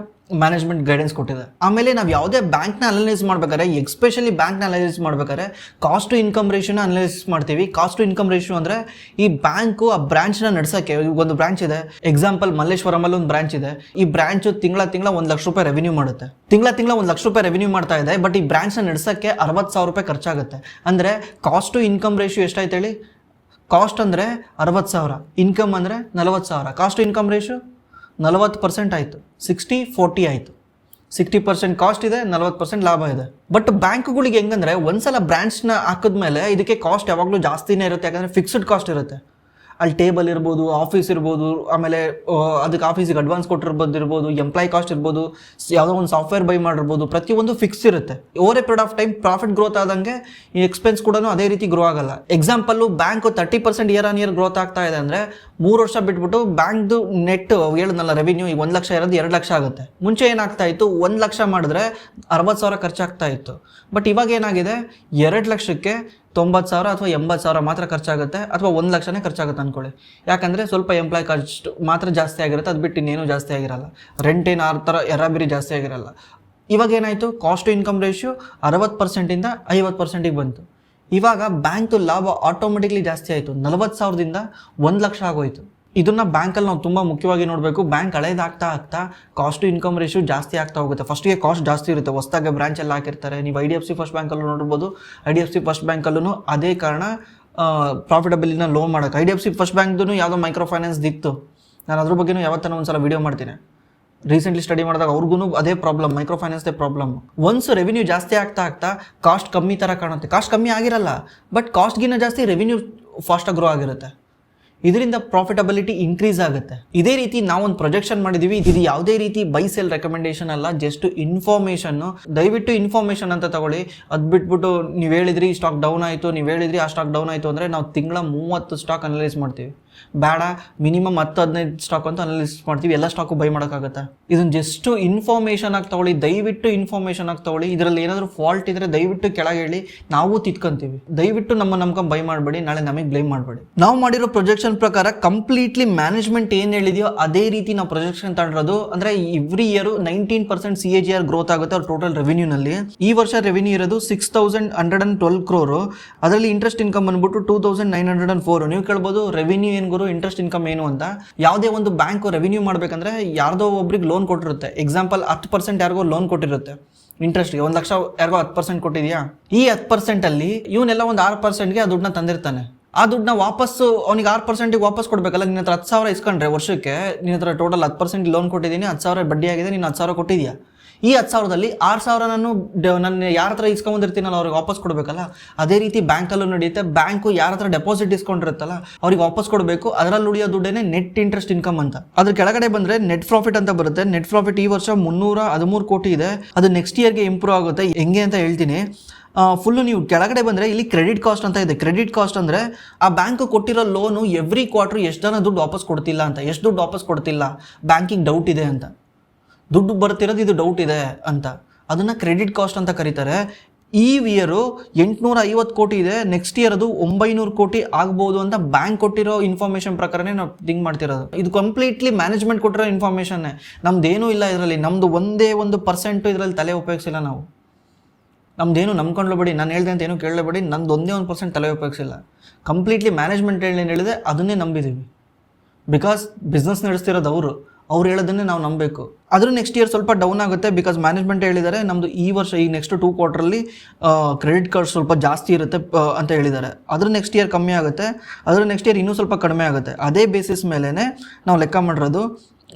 ಮ್ಯಾನೇಜ್ಮೆಂಟ್ ಗೈಡೆನ್ಸ್ ಕೊಟ್ಟಿದೆ. ಆಮೇಲೆ ನಾವು ಯಾವುದೇ ಬ್ಯಾಂಕ್ನ ಅನಲೈಸ್ ಮಾಡ್ಬೇಕಾದ್ರೆ, ಎಸ್ಪೆಷಲಿ ಬ್ಯಾಂಕ್ನ ಅನಲೈಸ್ ಮಾಡ್ಬೇಕಾದ್ರೆ ಕಾಸ್ಟ್ ಟು ಇನ್ಕಮ್ ರೇಷಿಯೋನ ಅನಲೈಸ್ ಮಾಡ್ತೀವಿ. ಕಾಸ್ಟ್ ಟು ಇನ್ಕಮ್ ರೇಷಿಯೋ ಅಂದರೆ ಈ ಬ್ಯಾಂಕು ಆ ಬ್ರಾಂಚ್ನ ನಡೆಸೋಕ್ಕೆ, ಒಂದು ಬ್ರಾಂಚ್ ಇದೆ, ಎಕ್ಸಾಂಪಲ್ ಮಲ್ಲೇಶ್ವರಮಲ್ಲಿ ಒಂದು ಬ್ರಾಂಚ್ ಇದೆ. ಈ ಬ್ರಾಂಚು ತಿಂಗಳ 1 ಲಕ್ಷ ರೂಪಾಯಿ ರೆವೆನ್ಯೂ ಮಾಡುತ್ತೆ. ತಿಂಗಳ 1 ಲಕ್ಷ ರೂಪಾಯಿ ರೆವೆನ್ಯೂ ಮಾಡ್ತಾ ಇದೆ. ಬಟ್ ಈ ಬ್ರಾಂಚ್ನ ನಡೆಸೋಕ್ಕೆ 60,000 ರೂಪಾಯಿ ಖರ್ಚಾಗುತ್ತೆ. ಅಂದರೆ ಕಾಸ್ಟ್ ಟು ಇನ್ಕಮ್ ರೇಷಿಯೋ ಎಷ್ಟಾಯ್ತು ಹೇಳಿ? ಕಾಸ್ಟ್ ಅಂದರೆ 60,000, ಇನ್ಕಮ್ ಅಂದರೆ 40,000. ಕಾಸ್ಟ್ ಟು ಇನ್ಕಮ್ ರೇಷಿಯೋ 40% ಆಯಿತು, 60-40 ಆಯಿತು. 60% ಕಾಸ್ಟ್ ಇದೆ, 40% ಲಾಭ ಇದೆ. ಬಟ್ ಬ್ಯಾಂಕ್ಗಳಿಗೆ ಹೆಂಗಂದರೆ ಒಂದ್ಸಲ ಬ್ರಾಂಚ್ನ ಹಾಕಿದ್ಮೇಲೆ ಇದಕ್ಕೆ ಕಾಸ್ಟ್ ಯಾವಾಗಲೂ ಜಾಸ್ತಿನೇ ಇರುತ್ತೆ, ಯಾಕಂದರೆ ಫಿಕ್ಸ್ಡ್ ಕಾಸ್ಟ್ ಇರುತ್ತೆ. ಅಲ್ಲಿ ಟೇಬಲ್ ಇರ್ಬೋದು, ಆಫೀಸ್ ಇರ್ಬೋದು, ಆಮೇಲೆ ಅದಕ್ಕೆ ಆಫೀಸಿಗೆ ಅಡ್ವಾನ್ಸ್ ಕೊಟ್ಟಿರ್ಬೋದು, ಎಂಪ್ಲಾಯ್ ಕಾಸ್ಟ್ ಇರ್ಬೋದು, ಯಾವುದೋ ಒಂದು ಸಾಫ್ಟ್ವೇರ್ ಬೈ ಮಾಡಿರ್ಬೋದು, ಪ್ರತಿಯೊಂದು ಫಿಕ್ಸ್ ಇರುತ್ತೆ. Over a period of time profit growth ಆದಂಗೆ ಈ ಎಕ್ಸ್ಪೆನ್ಸ್ ಕೂಡ ಅದೇ ರೀತಿ ಗ್ರೋ ಆಗಲ್ಲ. Example bank 30% year on year growth ಆಗ್ತಾ ಇದೆ ಅಂದರೆ 3 ವರ್ಷ ಬಿಟ್ಬಿಟ್ಟು ಬ್ಯಾಂಕ್ದು ನೆಟ್ ಹೇಳಿದ್ನಲ್ಲ ರೆವಿನ್ಯೂ ಈಗ 1 ಲಕ್ಷ ಇರೋದು 2 ಲಕ್ಷ ಆಗುತ್ತೆ. ಮುಂಚೆ ಏನಾಗ್ತಾ ಇತ್ತು, 1 ಲಕ್ಷ ಮಾಡಿದ್ರೆ 60,000 ಖರ್ಚಾಗ್ತಾ ಇತ್ತು. ಬಟ್ ಇವಾಗ ಏನಾಗಿದೆ, 2 ಲಕ್ಷಕ್ಕೆ 90,000 ಅಥವಾ 80,000 ಮಾತ್ರ ಖರ್ಚಾಗುತ್ತೆ, ಅಥವಾ 1 ಲಕ್ಷನೇ ಖರ್ಚಾಗುತ್ತೆ ಅಂದ್ಕೊಳ್ಳಿ. ಯಾಕಂದರೆ ಸ್ವಲ್ಪ ಎಂಪ್ಲಾಯ್ ಖರ್ಚು ಮಾತ್ರ ಜಾಸ್ತಿ ಆಗಿರುತ್ತೆ, ಅದು ಬಿಟ್ಟು ಇನ್ನೇನು ಜಾಸ್ತಿ ಆಗಿರಲ್ಲ. ರೆಂಟ್ ಏನು ಆ ಥರ ಎರಾಬಿರಿ ಜಾಸ್ತಿ ಆಗಿರಲ್ಲ. ಇವಾಗ ಏನಾಯಿತು, ಕಾಸ್ಟ್ ಟು ಇನ್ಕಮ್ ರೇಷಿಯೋ 60%ಇಂದ 50%ಗೆ ಬಂತು. ಇವಾಗ ಬ್ಯಾಂಕ್ದು ಲಾಭ ಆಟೋಮೆಟಿಕ್ಲಿ ಜಾಸ್ತಿ ಆಯಿತು, 40,000ದಿಂದ 1 ಲಕ್ಷ ಆಗೋಯಿತು. ಇದನ್ನು ಬ್ಯಾಂಕಲ್ಲಿ ನಾವು ತುಂಬ ಮುಖ್ಯವಾಗಿ ನೋಡಬೇಕು. ಬ್ಯಾಂಕ್ ಹಳೇದಾಗ್ತಾ ಆಗ್ತಾ ಕಾಸ್ಟ್ ಟು ಇನ್ಕಮ್ ರೇಷಿಯೋ ಜಾಸ್ತಿ ಆಗ್ತಾ ಹೋಗುತ್ತೆ. ಫಸ್ಟಿಗೆ ಕಾಸ್ಟ್ ಜಾಸ್ತಿ ಇರುತ್ತೆ, ಹೊಸದಾಗಿ ಬ್ರಾಂಚೆಲ್ಲ ಹಾಕಿರ್ತಾರೆ. ನೀವು IDFC ಫಸ್ಟ್ ಬ್ಯಾಂಕಲ್ಲೂ ನೋಡ್ಬೋದು. IDFC ಫಸ್ಟ್ ಬ್ಯಾಂಕಲ್ಲೂ ಅದೇ ಕಾರಣ ಪ್ರಾಫಿಟಬಿಲಿನ ಲೋ ಮಾಡೋಕ್ಕೆ. IDFC ಫಸ್ಟ್ ಬ್ಯಾಂಕ್ದು ಯಾವುದೋ ಮೈಕ್ರೋ ಫೈನಾನ್ಸ್ ದಿತ್ತು, ನಾನು ಅದ್ರ ಬಗ್ಗೆನೂ ಯಾವತ್ತೂ ಒಂದ್ಸಲ ವೀಡಿಯೋ ಮಾಡ್ತೀನಿ. ರೀಸೆಂಟ್ಲಿ ಸ್ಟಡಿ ಮಾಡಿದಾಗ ಅವ್ರಿಗೂ ಅದೇ ಪ್ರಾಬ್ಲಮ್, ಮೈಕ್ರೋ ಫೈನಾನ್ಸ್ದೇ ಪ್ರಾಬ್ಲಮ್. ಒನ್ಸ್ ರೆವಿನ್ಯೂ ಜಾಸ್ತಿ ಆಗ್ತಾ ಆಗ್ತಾ ಕಾಸ್ಟ್ ಕಮ್ಮಿ ಥರ ಕಾಣುತ್ತೆ. ಕಾಸ್ಟ್ ಕಮ್ಮಿ ಆಗಿರಲ್ಲ, ಬಟ್ ಕಾಸ್ಟ್ಗಿನ್ನ ಜಾಸ್ತಿ ರೆವಿನ್ಯೂ ಫಾಸ್ಟಾಗಿ ಗ್ರೋ ಆಗಿರುತ್ತೆ. ಇದರಿಂದ ಪ್ರಾಫಿಟಬಿಲಿಟಿ ಇನ್ಕ್ರೀಸ್ ಆಗುತ್ತೆ. ಇದೇ ರೀತಿ ನಾವೊಂದು ಪ್ರೊಜೆಕ್ಷನ್ ಮಾಡಿದ್ದೀವಿ. ಇದು ಯಾವುದೇ ರೀತಿ ಬೈ ಸೆಲ್ ರೆಕಮೆಂಡೇಶನ್ ಅಲ್ಲ, ಜಸ್ಟ್ ಇನ್ಫಾರ್ಮೇಷನ್ನು. ದಯವಿಟ್ಟು ಇನ್ಫಾರ್ಮೇಷನ್ ಅಂತ ತಗೊಳ್ಳಿ. ಅದು ಬಿಟ್ಬಿಟ್ಟು ನೀವು ಹೇಳಿದ್ರಿ ಸ್ಟಾಕ್ ಡೌನ್ ಆಯಿತು, ನೀವು ಹೇಳಿದ್ರಿ ಆ ಸ್ಟಾಕ್ ಡೌನ್ ಆಯಿತು ಅಂದರೆ ನಾವು ತಿಂಗಳ 30 ಸ್ಟಾಕ್ ಅನಲೈಸ್ ಮಾಡ್ತೀವಿ. ಬೇಡ ಮಿನಿಮಮ್ 10-15 ಸ್ಟಾಕ್ ಅಂತ ಅನಲಿಸ್ಟ್ ಮಾಡ್ತೀವಿ, ಎಲ್ಲ ಸ್ಟಾಕು ಬೈ ಮಾಡೋಕ್ಕಾಗತ್ತಾ? ಇದನ್ನು ಜಸ್ಟ್ ಇನ್ಫಾರ್ಮೇಷನ್ ಆಗಿ ತಗೊಳ್ಳಿ, ದಯವಿಟ್ಟು ಇನ್ಫಾರ್ಮೇಷನ್ ಆಗಿ ತಗೊಳ್ಳಿ. ಇದರಲ್ಲಿ ಏನಾದರೂ ಫಾಲ್ಟ್ ಇದ್ರೆ ದಯವಿಟ್ಟು ಕೆಳಗೆ ಹೇಳಿ, ನಾವು ತಿದ್ಕೊಂತೀವಿ. ದಯವಿಟ್ಟು ನಂಬ್ಕೊಂಡು ಬೈ ಮಾಡಬೇಡಿ, ನಾಳೆ ನಮಗೆ ಬ್ಲೇಮ್ ಮಾಡಬೇಡಿ. ನಾವು ಮಾಡಿರೋ ಪ್ರೊಜೆಕ್ಷನ್ ಪ್ರಕಾರ ಕಂಪ್ಲೀಟ್ಲಿ ಮ್ಯಾನೇಜ್ಮೆಂಟ್ ಏನು ಹೇಳಿದೆಯೋ ಅದೇ ರೀತಿ ನಾವು ಪ್ರೊಜೆಕ್ಷನ್ ತಗೊಂಡಿರೋದು. ಅಂದರೆ ಎವ್ರಿ ಇಯರ್ 19% CAGR ಗ್ರೋತ್ ಆಗುತ್ತೆ ಅವ್ರ ಟೋಟಲ್ ರೆವಿನ್ಯೂನಲ್ಲಿ. ಈ ವರ್ಷ ರೆವಿನ್ಯೂ ಇರೋದು 6112 crore. ಅದರಲ್ಲಿ ಇಂಟ್ರೆಸ್ಟ್ ಇನ್ಕಮ್ ಬಂದ್ಬಿಟ್ಟು 2904. ನೀವು ಕೇಳ್ಬೋದು ರೆವಿನ್ಯೂ ಏನು ಗುರು, ಇಂಟ್ರೆಸ್ಟ್ ಇನ್ಕಮ್ ಏನು ಅಂತ. ಯಾವುದೇ ಒಂದು ಬ್ಯಾಂಕ್ ರೆವಿನ್ಯೂ ಮಾಡಬೇಕಂದ್ರೆ ಯಾರ್ದೋ ಒಬ್ರಿಗೆ ಲೋನ್ ಕೊಟ್ಟಿರುತ್ತೆ. ಎಕ್ಸಾಂಪಲ್ 10% ಯಾರಿಗೋ ಲೋನ್ ಕೊಟ್ಟಿರುತ್ತೆ ಇಂಟ್ರೆಸ್ಟ್ಗೆ, 1 ಲಕ್ಷ ಯಾರಿಗೋ 10% ಕೊಟ್ಟಿದ್ಯಾ, ಈ 10% ಅಲ್ಲಿ ಇವನ್ನೆಲ್ಲ ಒಂದು 6%ಗೆ ಆ ದುಡ್ಡನ್ನ ತಂದಿರ್ತಾನೆ. ಆ ದುಡ್ಡನ್ನ ವಾಪಸ್ಸು ಅವನಿಗೆ 6%ಗೆ ವಾಪಸ್ ಕೊಡಬೇಕಲ್ಲ. ನಿನ್ನ ಹತ್ರ 10,000 ಇಸ್ಕೊಂಡ್ರೆ ವರ್ಷಕ್ಕೆ ನಿನ್ನ ಹತ್ರ ಟೋಟಲ್ 10% ಲೋನ್ ಕೊಟ್ಟಿದ್ದೀನಿ, 10,000 ಬಡ್ಡಿ ಆಗಿದೆ, ನೀನು 10,000 ಕೊಟ್ಟಿದ್ಯಾ. ಈ 10,000ದಲ್ಲಿ 6,000 ನನ್ನ ಯಾರ ಹತ್ರ ಇಸ್ಕೊಂಬಂದಿರ್ತೀನಲ್ಲ ಅವ್ರಿಗೆ ವಾಪಸ್ ಕೊಡಬೇಕಲ್ಲ. ಅದೇ ರೀತಿ ಬ್ಯಾಂಕಲ್ಲೂ ನಡೆಯುತ್ತೆ. ಬ್ಯಾಂಕು ಯಾರ ಹತ್ರ ಡೆಪಾಸಿಟ್ ಇಸ್ಕೊಂಡಿರುತ್ತಲ್ಲ ಅವ್ರಿಗೆ ವಾಪಸ್ ಕೊಡಬೇಕು. ಅದರಲ್ಲಿ ಉಳಿಯೋ ದುಡ್ಡೇನೆ ನೆಟ್ ಇಂಟ್ರೆಸ್ಟ್ ಇನ್ಕಮ್ ಅಂತ. ಅದ್ರ ಕೆಳಗಡೆ ಬಂದರೆ ನೆಟ್ ಪ್ರಾಫಿಟ್ ಅಂತ ಬರುತ್ತೆ. ನೆಟ್ ಪ್ರಾಫಿಟ್ ಈ ವರ್ಷ 313 ಕೋಟಿ ಇದೆ. ಅದು ನೆಕ್ಸ್ಟ್ ಇಯರ್ಗೆ ಇಂಪ್ರೂವ್ ಆಗುತ್ತೆ. ಹೆಂಗೆ ಅಂತ ಹೇಳ್ತೀನಿ. ಫುಲ್ಲು ನೀವು ಕೆಳಗಡೆ ಬಂದರೆ ಇಲ್ಲಿ ಕ್ರೆಡಿಟ್ ಕಾಸ್ಟ್ ಅಂತ ಇದೆ. ಕ್ರೆಡಿಟ್ ಕಾಸ್ಟ್ ಅಂದರೆ ಆ ಬ್ಯಾಂಕ್ ಕೊಟ್ಟಿರೋ ಲೋನು ಎವ್ರಿ ಕ್ವಾರ್ಟರ್ ಎಷ್ಟು ಜನ ದುಡ್ಡು ವಾಪಸ್ ಕೊಡ್ತಿಲ್ಲ ಅಂತ, ಎಷ್ಟು ದುಡ್ಡು ವಾಪಸ್ ಕೊಡ್ತಿಲ್ಲ, ಬ್ಯಾಂಕಿಗೆ ಡೌಟ್ ಇದೆ ಅಂತ, ದುಡ್ಡು ಬರ್ತಿರೋದು ಇದು ಡೌಟ್ ಇದೆ ಅಂತ, ಅದನ್ನು ಕ್ರೆಡಿಟ್ ಕಾಸ್ಟ್ ಅಂತ ಕರೀತಾರೆ. ಈ ಇಯರು 850 ಕೋಟಿ ಇದೆ, ನೆಕ್ಸ್ಟ್ ಇಯರ್ ಅದು 900 ಕೋಟಿ ಆಗ್ಬೋದು ಅಂತ ಬ್ಯಾಂಕ್ ಕೊಟ್ಟಿರೋ ಇನ್ಫಾರ್ಮೇಷನ್ ಪ್ರಕಾರನೇ ನಾವು ಥಿಂಕ್ ಮಾಡ್ತಿರೋದು. ಇದು ಕಂಪ್ಲೀಟ್ಲಿ ಮ್ಯಾನೇಜ್ಮೆಂಟ್ ಕೊಟ್ಟಿರೋ ಇನ್ಫಾರ್ಮೇಷನ್ನೇ, ನಮ್ದೇನೂ ಇಲ್ಲ ಇದರಲ್ಲಿ. ನಮ್ಮದು ಒಂದೇ 1% ಇದರಲ್ಲಿ ತಲೆ ಉಪಯೋಗಿಸಿಲ್ಲ ನಾವು. ನಮ್ದೇನು ನಂಬ್ಕೊಂಡ್ಲೇಬೇಡಿ, ನಾನು ಹೇಳ್ದೆ ಅಂತ ಏನೂ ಕೇಳಲೇಬೇಡಿ. ನಂದು ಒಂದೇ 1% ತಲೆ ಉಪಯೋಗಿಸಿಲ್ಲ. ಕಂಪ್ಲೀಟ್ಲಿ ಮ್ಯಾನೇಜ್ಮೆಂಟ್ ಏನು ಹೇಳಿದೆ ಅದನ್ನೇ ನಂಬಿದ್ದೀವಿ. ಬಿಕಾಸ್ ಬಿಸ್ನೆಸ್ ನಡೆಸ್ತಿರೋದು ಅವ್ರು ಹೇಳೋದನ್ನೇ ನಾವು ನಂಬಬೇಕು. ಆದರೂ ನೆಕ್ಸ್ಟ್ ಇಯರ್ ಸ್ವಲ್ಪ ಡೌನ್ ಆಗುತ್ತೆ. ಬಿಕಾಸ್ ಮ್ಯಾನೇಜ್ಮೆಂಟ್ ಹೇಳಿದ್ದಾರೆ ನಮ್ಮದು ಈ ವರ್ಷ ಈ ನೆಕ್ಸ್ಟ್ 2 ಕ್ವಾರ್ಟರಲ್ಲಿ ಕ್ರೆಡಿಟ್ ಕಾರ್ಡ್ ಸ್ವಲ್ಪ ಜಾಸ್ತಿ ಇರುತ್ತೆ ಅಂತ ಹೇಳಿದ್ದಾರೆ. ಅದ್ರ ನೆಕ್ಸ್ಟ್ ಇಯರ್ ಕಮ್ಮಿ ಆಗುತ್ತೆ, ಅದ್ರ ನೆಕ್ಸ್ಟ್ ಇಯರ್ ಇನ್ನೂ ಸ್ವಲ್ಪ ಕಡಿಮೆ ಆಗುತ್ತೆ. ಅದೇ ಬೇಸಿಸ್ ಮೇಲೇ ನಾವು ಲೆಕ್ಕ ಮಾಡಿರೋದು.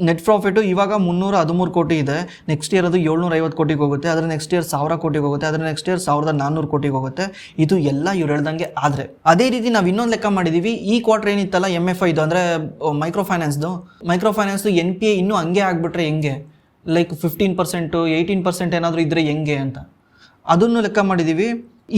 ನೆಟ್ ಪ್ರಾಫಿಟು ಇವಾಗ 313 ಕೋಟಿ ಇದೆ, ನೆಕ್ಸ್ಟ್ ಇಯರ್ ಅದು 750 ಕೋಟಿಗೆ ಹೋಗುತ್ತೆ, ಅದರ ನೆಕ್ಸ್ಟ್ ಇಯರ್ 1000 ಕೋಟಿಗೆ ಹೋಗುತ್ತೆ, ಅದರ ನೆಕ್ಸ್ಟ್ ಇಯರ್ 1400 ಕೋಟಿಗೆ ಹೋಗುತ್ತೆ. ಇದು ಎಲ್ಲ ಇವ್ರು ಹೇಳ್ದಂಗೆ ಆದರೆ ಅದೇ ರೀತಿ ನಾವು ಇನ್ನೊಂದು ಲೆಕ್ಕ ಮಾಡಿದ್ದೀವಿ. ಈ ಕ್ವಾರ್ಟರ್ ಏನಿತ್ತಲ್ಲ MFI ಇದು ಅಂದರೆ ಮೈಕ್ರೋ ಫೈನಾನ್ಸ್ದು NPA ಇನ್ನೂ ಹಂಗೆ ಆಗಿಬಿಟ್ರೆ ಹೆಂಗೆ, ಲೈಕ್ 15% 18% ಏನಾದರೂ ಇದ್ದರೆ ಹೆಂಗೆ ಅಂತ ಅದನ್ನು ಲೆಕ್ಕ ಮಾಡಿದ್ದೀವಿ.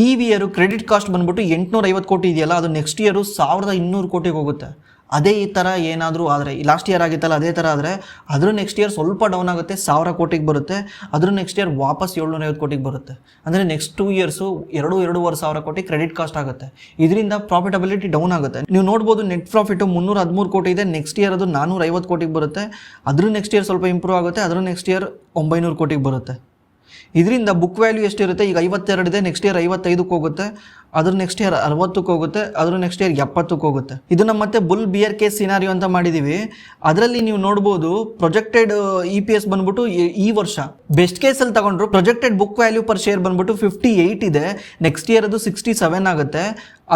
ಈ ಇಯರು ಕ್ರೆಡಿಟ್ ಕಾಸ್ಟ್ ಬಂದ್ಬಿಟ್ಟು 850 ಕೋಟಿ ಇದೆಯಲ್ಲ, ಅದು ನೆಕ್ಸ್ಟ್ ಇಯರು 1200 ಕೋಟಿಗೆ ಹೋಗುತ್ತೆ. ಅದೇ ಈ ಥರ ಏನಾದರೂ ಆದರೆ, ಲಾಸ್ಟ್ ಇಯರ್ ಆಗಿತ್ತಲ್ಲ ಅದೇ ಥರ ಆದರೆ ಅದ್ರ ನೆಕ್ಸ್ಟ್ ಇಯರ್ ಸ್ವಲ್ಪ ಡೌನ್ ಆಗುತ್ತೆ, 1000 ಕೋಟಿಗೆ ಬರುತ್ತೆ. ಅದ್ರ ನೆಕ್ಸ್ಟ್ ಇಯರ್ ವಾಪಸ್ 750 ಕೋಟಿಗೆ ಬರುತ್ತೆ. ಅಂದರೆ ನೆಕ್ಸ್ಟ್ 2 ಇಯರ್ಸು 2,500 ಕೋಟಿ ಕ್ರೆಡಿಟ್ ಕಾಸ್ಟ್ ಆಗುತ್ತೆ. ಇದರಿಂದ ಪ್ರಾಫಿಟಬಿಲಿಟಿ ಡೌನ್ ಆಗುತ್ತೆ. ನೀವು ನೋಡ್ಬೋದು ನೆಟ್ ಪ್ರಾಫಿಟು 313 ಕೋಟಿ ಇದೆ, ನೆಕ್ಸ್ಟ್ ಇಯರ್ ಅದು 450 ಕೋಟಿಗೆ ಬರುತ್ತೆ. ಅದ್ರ ನೆಕ್ಸ್ಟ್ ಇಯರ್ ಸ್ವಲ್ಪ ಇಂಪ್ರೂವ್ ಆಗುತ್ತೆ, ಅದ್ರ ನೆಕ್ಸ್ಟ್ ಇಯರ್ 900 ಕೋಟಿಗೆ ಬರುತ್ತೆ. ಇದರಿಂದ ಬುಕ್ ವ್ಯಾಲ್ಯೂ ಎಷ್ಟಿರುತ್ತೆ, ಈಗ 52 ಇದೆ, ನೆಕ್ಸ್ಟ್ ಇಯರ್ 55ಕ್ಕೆ ಹೋಗುತ್ತೆ, ಅದ್ರ ನೆಕ್ಸ್ಟ್ ಇಯರ್ 60ಕ್ಕೆ ಹೋಗುತ್ತೆ, ಅದ್ರ ನೆಕ್ಸ್ಟ್ ಇಯರ್ 70ಕ್ಕೆ ಹೋಗುತ್ತೆ. ಇದನ್ನು ಮತ್ತೆ ಬುಲ್ ಬಿಯರ್ ಕೇಸ್ ಸಿನಾರಿಯೋ ಅಂತ ಮಾಡಿದ್ದೀವಿ. ಅದರಲ್ಲಿ ನೀವು ನೋಡ್ಬೋದು ಪ್ರೊಜೆಕ್ಟೆಡ್ EPS ಬಂದ್ಬಿಟ್ಟು ಈ ವರ್ಷ ಬೆಸ್ಟ್ ಕೇಸಲ್ಲಿ ತಗೊಂಡ್ರು projected book value per share ಬಂದ್ಬಿಟ್ಟು 58 ಇದೆ, ನೆಕ್ಸ್ಟ್ ಇಯರ್ ಅದು 67 ಆಗುತ್ತೆ,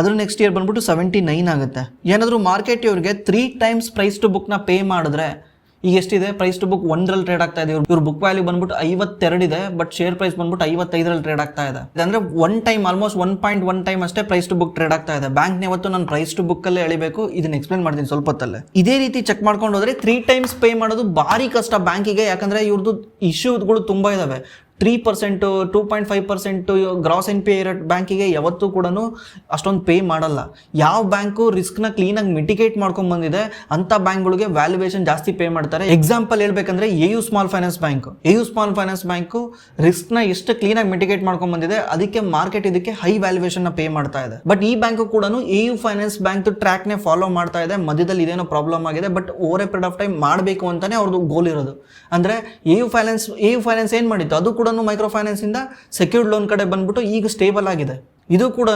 ಅದ್ರ ನೆಕ್ಸ್ಟ್ ಇಯರ್ ಬಂದ್ಬಿಟ್ಟು 79 ಆಗುತ್ತೆ. ಏನಾದರೂ ಮಾರ್ಕೆಟ್ ಇವ್ರಿಗೆ 3 times ಪ್ರೈಸ್ ಟು ಬುಕ್ನ ಪೇ ಮಾಡಿದ್ರೆ ಈಗ ಎಷ್ಟಿದೆ, ಪ್ರೈಸ್ ಟು ಬುಕ್ 1ರಲ್ಲಿ ಟ್ರೇಡ್ ಆಗ್ತಾ ಇದೆ. ಇವ್ರ ಬುಕ್ ವ್ಯಾಲ್ಯೂ ಬಂದ್ಬಿಟ್ಟು 52 ಇದೆ, ಬಟ್ ಶೇರ್ ಪ್ರೈಸ್ ಬಂದ್ಬಿಟ್ಟು 55ರಲ್ಲಿ ಟ್ರೇಡ್ ಆಗ್ತಾ ಇದೆ. ಅಂದರೆ 1 time ಆಲ್ಮೋಸ್ಟ್ 1.1 time ಅಷ್ಟೇ ಪ್ರೈಸ್ ಟು ಬುಕ್ ಟ್ರೇಡ್ ಆಗ್ತಾ ಇದೆ. ಬ್ಯಾಂಕ್ನ ಇವತ್ತು ನಾನು ಪ್ರೈಸ್ ಟು ಬುಕ್ಕಲ್ಲೇ ಎಳಿಬೇಕು, ಇದನ್ನ ಎಕ್ಸ್ಪ್ಲೇನ್ ಮಾಡ್ತೀನಿ ಸ್ವಲ್ಪ ಹೊತ್ತಲ್ಲೇ. ಇದೇ ರೀತಿ ಚೆಕ್ ಮಾಡ್ಕೊಂಡು ಹೋದ್ರೆ 3 times ಪೇ ಮಾಡೋದು ಭಾರಿ ಕಷ್ಟ ಬ್ಯಾಂಕಿಗೆ. ಯಾಕಂದರೆ ಇವ್ರದ್ದು ಇಶ್ಯೂಗಳು ತುಂಬ ಇದಾವೆ. 3%, 2.5% ಗ್ರಾಸ್ NPA ಇರೋ ಬ್ಯಾಂಕಿಗೆ ಯಾವತ್ತೂ ಕೂಡ ಅಷ್ಟೊಂದು ಪೇ ಮಾಡಲ್ಲ. ಯಾವ ಬ್ಯಾಂಕು ರಿಸ್ಕ್ನ ಕ್ಲೀನಾಗಿ ಮಿಟಿಗೇಟ್ ಮಾಡ್ಕೊಂಡು ಬಂದಿದೆ ಅಂಥ ಬ್ಯಾಂಕ್ಗಳಿಗೆ ವ್ಯಾಲ್ಯೂಯೇಷನ್ ಜಾಸ್ತಿ ಪೇ ಮಾಡ್ತಾರೆ. ಎಕ್ಸಾಂಪಲ್ ಹೇಳ್ಬೇಕಂದ್ರೆ AU ಸ್ಮಾಲ್ ಫೈನಾನ್ಸ್ ಬ್ಯಾಂಕು ರಿಸ್ಕ್ನ ಎಷ್ಟು ಕ್ಲೀನಾಗಿ ಮಿಟಿಗೇಟ್ ಮಾಡ್ಕೊಂಡು ಬಂದಿದೆ, ಅದಕ್ಕೆ ಮಾರ್ಕೆಟ್ ಇದಕ್ಕೆ ಹೈ ವ್ಯಾಲ್ಯೂಯೇಷನ್ನ ಪೇ ಮಾಡ್ತಾ ಇದೆ. ಬಟ್ ಈ ಬ್ಯಾಂಕು ಕೂಡ AU ಫೈನಾನ್ಸ್ ಬ್ಯಾಂಕ್ ಟ್ರ್ಯಾಕ್ನೇ ಫಾಲೋ ಮಾಡ್ತಾ ಇದೆ. ಮಧ್ಯದಲ್ಲಿ ಇದೇನೋ ಪ್ರಾಬ್ಲಮ್ ಆಗಿದೆ, but over a period of time ಮಾಡಬೇಕು ಅಂತಾನೆ ಅವ್ರದ್ದು ಗೋಲ್ ಇರೋದು. ಅಂದರೆ AU ಫೈನಾನ್ಸ್ ಏನು ಮಾಡಿತ್ತು, ಅದು ಕೂಡ ಮೈಕ್ರೋ ಫೈನಾನ್ಸ್ ಇಂದ ಸೆಕ್ಯೂರ್ಡ್ ಲೋನ್ ಕಡೆ ಬಂದ್ಬಿಟ್ಟು ಈಗ ಸ್ಟೇಬಲ್ ಆಗಿದೆ. ಇದು ಕೂಡ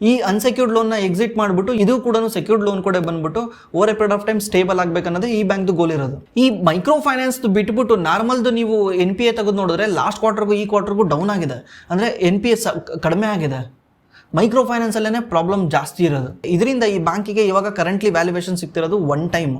ಈ ಅನ್ಸೆಕ್ಯೂರ್ಡ್ ಲೋನ್ನ ಎಕ್ಸಿಟ್ ಮಾಡಿಬಿಟ್ಟು ಇದು ಕೂಡ ಸೆಕ್ಯೂರ್ಡ್ ಲೋನ್ ಕಡೆ ಬಂದ್ಬಿಟ್ಟು over a period of time stable ಆಗಬೇಕನ್ನೋದೇ ಈ ಬ್ಯಾಂಕ್ದು ಗೋಲ್ ಇರೋದು. ಈ ಮೈಕ್ರೋ ಫೈನಾನ್ಸ್ ಬಿಟ್ಬಿಟ್ಟು ನಾರ್ಮಲ್ದು ನೀವು NPA ತೆಗೆದು ನೋಡಿದ್ರೆ ಲಾಸ್ಟ್ ಕ್ವಾರ್ಟರ್ಗೂ ಈ ಕ್ವಾರ್ಟರ್ಗೂ ಡೌನ್ ಆಗಿದೆ. ಅಂದರೆ NPA ಕಡಿಮೆ ಆಗಿದೆ. ಮೈಕ್ರೋ ಫೈನಾನ್ಸಲ್ಲೇ ಪ್ರಾಬ್ಲಮ್ ಜಾಸ್ತಿ ಇರೋದು. ಇದರಿಂದ ಈ ಬ್ಯಾಂಕಿಗೆ ಇವಾಗ ಕರೆಂಟ್ಲಿ ವ್ಯಾಲ್ಯೂಯೇಷನ್ ಸಿಗ್ತಿರೋದು 1 time.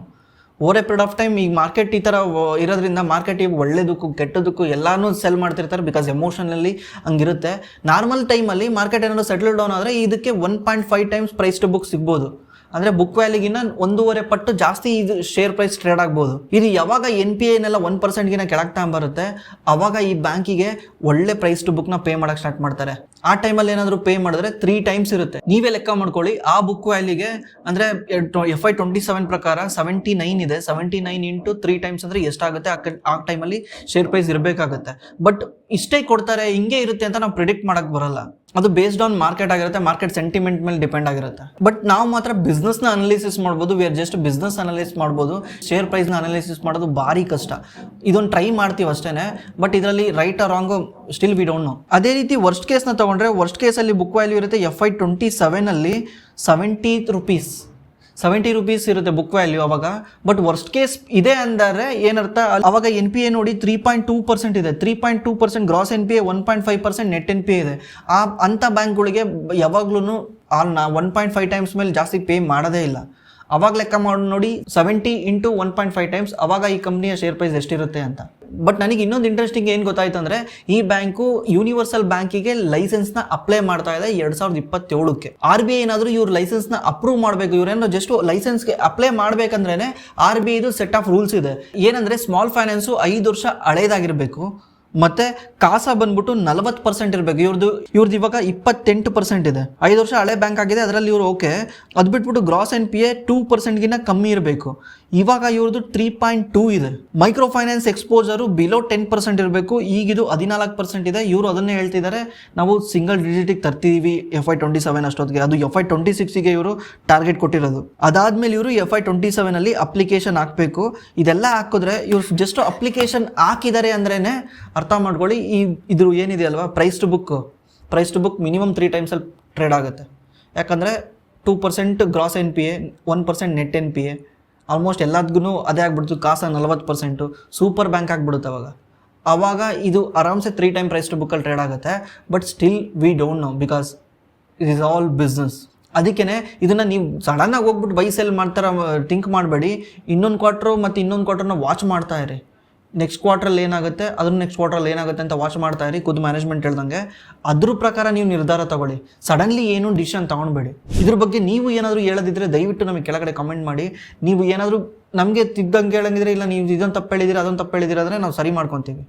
Over a period of time ಈಗ ಮಾರ್ಕೆಟ್ ಈ ಥರ ಇರೋದ್ರಿಂದ ಮಾರ್ಕೆಟ್ ಈಗ ಒಳ್ಳೇದಕ್ಕೂ ಕೆಟ್ಟದಕ್ಕೂ ಎಲ್ಲನೂ ಸೆಲ್ ಮಾಡ್ತಿರ್ತಾರೆ. ಬಿಕಾಸ್ ಎಮೋಷನಲ್ಲಿ ಹಂಗಿರುತ್ತೆ. ನಾರ್ಮಲ್ ಟೈಮಲ್ಲಿ ಮಾರ್ಕೆಟ್ ಏನಾದರೂ ಸೆಟಲ್ ಡೌನ್ ಆದರೆ ಇದಕ್ಕೆ 1.5 times ಪ್ರೈಸ್ ಟು ಬುಕ್ ಸಿಗ್ಬೋದು. ಅಂದರೆ ಬುಕ್ ವ್ಯಾಲ್ಯೂಗಿನ್ನ 1.5 ಪಟ್ಟು ಜಾಸ್ತಿ ಇದು ಶೇರ್ ಪ್ರೈಸ್ ಟ್ರೇಡ್ ಆಗ್ಬೋದು. ಇದು ಯಾವಾಗ NPA 1%ಗಿನ ಕೆಳಗೆ ತಗೊಂಬರುತ್ತೆ ಅವಾಗ ಈ ಬ್ಯಾಂಕಿಗೆ ಒಳ್ಳೆ ಪ್ರೈಸ್ ಟು ಬುಕ್ನ ಪೇ ಮಾಡಕ್ಕೆ ಸ್ಟಾರ್ಟ್ ಮಾಡ್ತಾರೆ. ಆ ಟೈಮಲ್ಲಿ ಏನಾದರೂ ಪೇ ಮಾಡಿದ್ರೆ 3 ಟೈಮ್ಸ್ ಇರುತ್ತೆ. ನೀವೇ ಲೆಕ್ಕ ಮಾಡ್ಕೊಳ್ಳಿ, ಆ ಬುಕ್ ವ್ಯಾಲ್ಯೂಗೆ ಅಂದರೆ FY 27 ಪ್ರಕಾರ 79 ಇದೆ. 79 ಇಂಟು 3 ಟೈಮ್ಸ್ ಅಂದರೆ ಎಷ್ಟಾಗುತ್ತೆ? ಆ ಟೈಮಲ್ಲಿ ಶೇರ್ ಪ್ರೈಸ್ ಇರಬೇಕಾಗುತ್ತೆ. ಬಟ್ ಇಷ್ಟೇ ಕೊಡ್ತಾರೆ, ಹಿಂಗೆ ಇರುತ್ತೆ ಅಂತ ನಾವು ಪ್ರಿಡಿಕ್ಟ್ ಮಾಡಕ್ಕೆ ಬರಲ್ಲ. ಅದು ಬೇಸ್ಡ್ ಆನ್ ಮಾರ್ಕೆಟ್ ಆಗಿರುತ್ತೆ, ಮಾರ್ಕೆಟ್ ಸೆಂಟಿಮೆಂಟ್ ಮೇಲೆ ಡಿಪೆಂಡ್ ಆಗಿರುತ್ತೆ. ಬಟ್ ನಾವು ಮಾತ್ರ ಬಿಸ್ನೆಸ್ನ ಅನಾಲಿಸಿಸ್ ಮಾಡ್ಬೋದು. We are just business analysis ಮಾಡ್ಬೋದು. ಶೇರ್ ಪ್ರೈಸ್ನ ಅನಾಲಿಸಿಸ್ ಮಾಡೋದು ಭಾರಿ ಕಷ್ಟ. ಇದೊಂದು ಟ್ರೈ ಮಾಡ್ತೀವಿ ಅಷ್ಟೇ. ಬಟ್ ಇದರಲ್ಲಿ right or wrong still we don't know. ಅದೇ ರೀತಿ ವರ್ಸ್ಟ್ ಕೇಸ್ನ ತೊಗೊಂಡ್ರೆ, ವರ್ಸ್ಟ್ ಕೇಸಲ್ಲಿ ಬುಕ್ ವ್ಯಾಲ್ಯೂ ಇರುತ್ತೆ FY 27 70 ರೂಪೀಸ್ ಇರುತ್ತೆ ಬುಕ್ ವ್ಯಾಲ್ಯೂ ಅವಾಗ. ಬಟ್ ವರ್ಸ್ಟ್ ಕೇಸ್ ಇದೆ ಅಂದರೆ ಏನರ್ಥ, ಅವಾಗ NPA ನೋಡಿ 3.2% ಇದೆ. 3.2% ಗ್ರಾಸ್ NPA, 1.5% ನೆಟ್ NPA ಇದೆ. ಅಂಥ ಬ್ಯಾಂಕ್ಗಳಿಗೆ ಯಾವಾಗ್ಲೂ 1.5 ಟೈಮ್ಸ್ ಮೇಲೆ ಜಾಸ್ತಿ ಪೇ ಮಾಡೋದೇ ಇಲ್ಲ. ಅವಾಗ ಲೆಕ್ಕ ಮಾಡಿ ನೋಡಿ 70 ಇಂಟು 1.5 ಟೈಮ್ಸ್, ಅವಾಗ ಈ ಕಂಪ್ನಿಯ ಶೇರ್ ಪ್ರೈಸ್ ಎಷ್ಟಿರುತ್ತೆ ಅಂತ. ಬಟ್ ನನಗೆ ಇನ್ನೊಂದು ಇಂಟ್ರೆಸ್ಟಿಂಗ್ ಏನು ಗೊತ್ತಾಯ್ತು ಅಂದರೆ, ಈ ಬ್ಯಾಂಕು ಯೂನಿವರ್ಸಲ್ ಬ್ಯಾಂಕಿಗೆ ಲೈಸೆನ್ಸ್ನ ಅಪ್ಲೈ ಮಾಡ್ತಾ ಇದೆ 2027ಕ್ಕೆ. RBI ಏನಾದರೂ ಇವ್ರ ಲೈಸೆನ್ಸ್ನ ಅಪ್ರೂವ್ ಮಾಡಬೇಕು. ಇವ್ರೇನೋ ಜಸ್ಟ್ ಲೈಸೆನ್ಸ್ಗೆ ಅಪ್ಲೈ ಮಾಡಬೇಕಂದ್ರೇ RBIದು ಸೆಟ್ ಆಫ್ ರೂಲ್ಸ್ ಇದೆ. ಏನಂದರೆ ಸ್ಮಾಲ್ ಫೈನಾನ್ಸು 5 ವರ್ಷ ಹಳೇದಾಗಿರಬೇಕು, ಮತ್ತು ಕಾಸ ಬಂದ್ಬಿಟ್ಟು 40% ಇರಬೇಕು. ಇವ್ರದ್ದು ಇವಾಗ 28% ಇದೆ. 5 ವರ್ಷ ಹಳೆ ಬ್ಯಾಂಕ್ ಆಗಿದೆ, ಅದರಲ್ಲಿ ಇವರು ಓಕೆ. ಅದು ಬಿಟ್ಬಿಟ್ಟು ಗ್ರಾಸ್ NPA 2%ಗಿನ್ನ ಕಮ್ಮಿ ಇರಬೇಕು. ಇವಾಗ ಇವ್ರದ್ದು 3.2 ಇದೆ. ಮೈಕ್ರೋ ಫೈನಾನ್ಸ್ ಎಕ್ಸ್ಪೋಜರು ಬಿಲೋ 10% ಇರಬೇಕು. ಈಗಿದು 14% ಇದೆ. ಇವರು ಅದನ್ನೇ ಹೇಳ್ತಿದ್ದಾರೆ, ನಾವು ಸಿಂಗಲ್ ಡಿಜಿಟಿಗೆ ತರ್ತೀವಿ FY 27 ಅಷ್ಟೊತ್ತಿಗೆ. ಅದು FY 26ಗೆ ಇವರು ಟಾರ್ಗೆಟ್ ಕೊಟ್ಟಿರೋದು. ಅದಾದಮೇಲೆ ಇವರು FY 27ಅಲ್ಲಿ ಅಪ್ಲಿಕೇಶನ್ ಹಾಕಬೇಕು. ಇದೆಲ್ಲ ಹಾಕಿದ್ರೆ ಇವ್ರು ಜಸ್ಟ್ ಅಪ್ಲಿಕೇಶನ್ ಹಾಕಿದ್ದಾರೆ ಅಂದ್ರೇ ಅರ್ಥ ಮಾಡ್ಕೊಳ್ಳಿ, ಇದ್ರ ಏನಿದೆ ಅಲ್ವಾ ಪ್ರೈಸ್ ಟು ಬುಕ್ ಮಿನಿಮಮ್ 3 ಟೈಮ್ಸಲ್ಲಿ ಟ್ರೇಡ್ ಆಗುತ್ತೆ. ಯಾಕಂದರೆ 2% gross NPA, 1% net NPA, almost ಎಲ್ಲದಕ್ಕೂ ಅದೇ ಆಗ್ಬಿಡ್ತು. ಕಾಸ 40%, ಸೂಪರ್ ಬ್ಯಾಂಕ್ ಆಗಿಬಿಡುತ್ತೆ ಅವಾಗ ಇದು ಆರಾಮ್ಸೆ 3 ಟೈಮ್ ಪ್ರೈಸ್ ಟು ಬುಕ್ಕಲ್ಲಿ ಟ್ರೇಡ್ ಆಗುತ್ತೆ. But still we don't no, because it is all business. ಅದಕ್ಕೇ ಇದನ್ನು ನೀವು ಸಡನ್ನಾಗಿ ಹೋಗ್ಬಿಟ್ಟು ಬೈ ಸೆಲ್ ಮಾಡ್ತಾರ ಥಿಂಕ್ ಮಾಡಬೇಡಿ. ಇನ್ನೊಂದು ಕ್ವಾರ್ಟರ್ನ ವಾಚ್ ಮಾಡ್ತಾ ಇರಿ. ನೆಕ್ಸ್ಟ್ ಕ್ವಾರ್ಟ್ರಲ್ಲಿ ಏನಾಗುತ್ತೆ, ನೆಕ್ಸ್ಟ್ ಕ್ವಾರ್ಟ್ರಲ್ಲಿ ಏನಾಗುತ್ತೆ ಅಂತ ವಾಚ್ ಮಾಡ್ತಾ ಇರಿ. ಖುದ್ದು ಮ್ಯಾನೇಜ್ಮೆಂಟ್ ಹೇಳ್ದಂಗೆ ಅದ್ರ ಪ್ರಕಾರ ನೀವು ನಿರ್ಧಾರ ತಗೊಳ್ಳಿ. ಸಡನ್ಲಿ ಏನೂ ಡಿಸಿಷನ್ ತೊಗೊಳ್ಬೇಡಿ. ಇದ್ರ ಬಗ್ಗೆ ನೀವು ಏನಾದರೂ ಹೇಳೋದಿದ್ರೆ ದಯವಿಟ್ಟು ನಮಗೆ ಕೆಳಗಡೆ ಕಮೆಂಟ್ ಮಾಡಿ. ನೀವು ಏನಾದರೂ ನಮಗೆ ತಿದ್ದಂಗೆ ಹೇಳಂಗಿದ್ರೆ, ಇಲ್ಲ ನೀವು ಇದೊಂದು ತಪ್ಪು ಹೇಳಿದ್ದೀರಾ ಅದೊಂದು ತಪ್ಪು ಹೇಳಿದ್ದೀರಾ ಅಂದರೆ ನಾವು ಸರಿ ಮಾಡ್ಕೊತೀವಿ.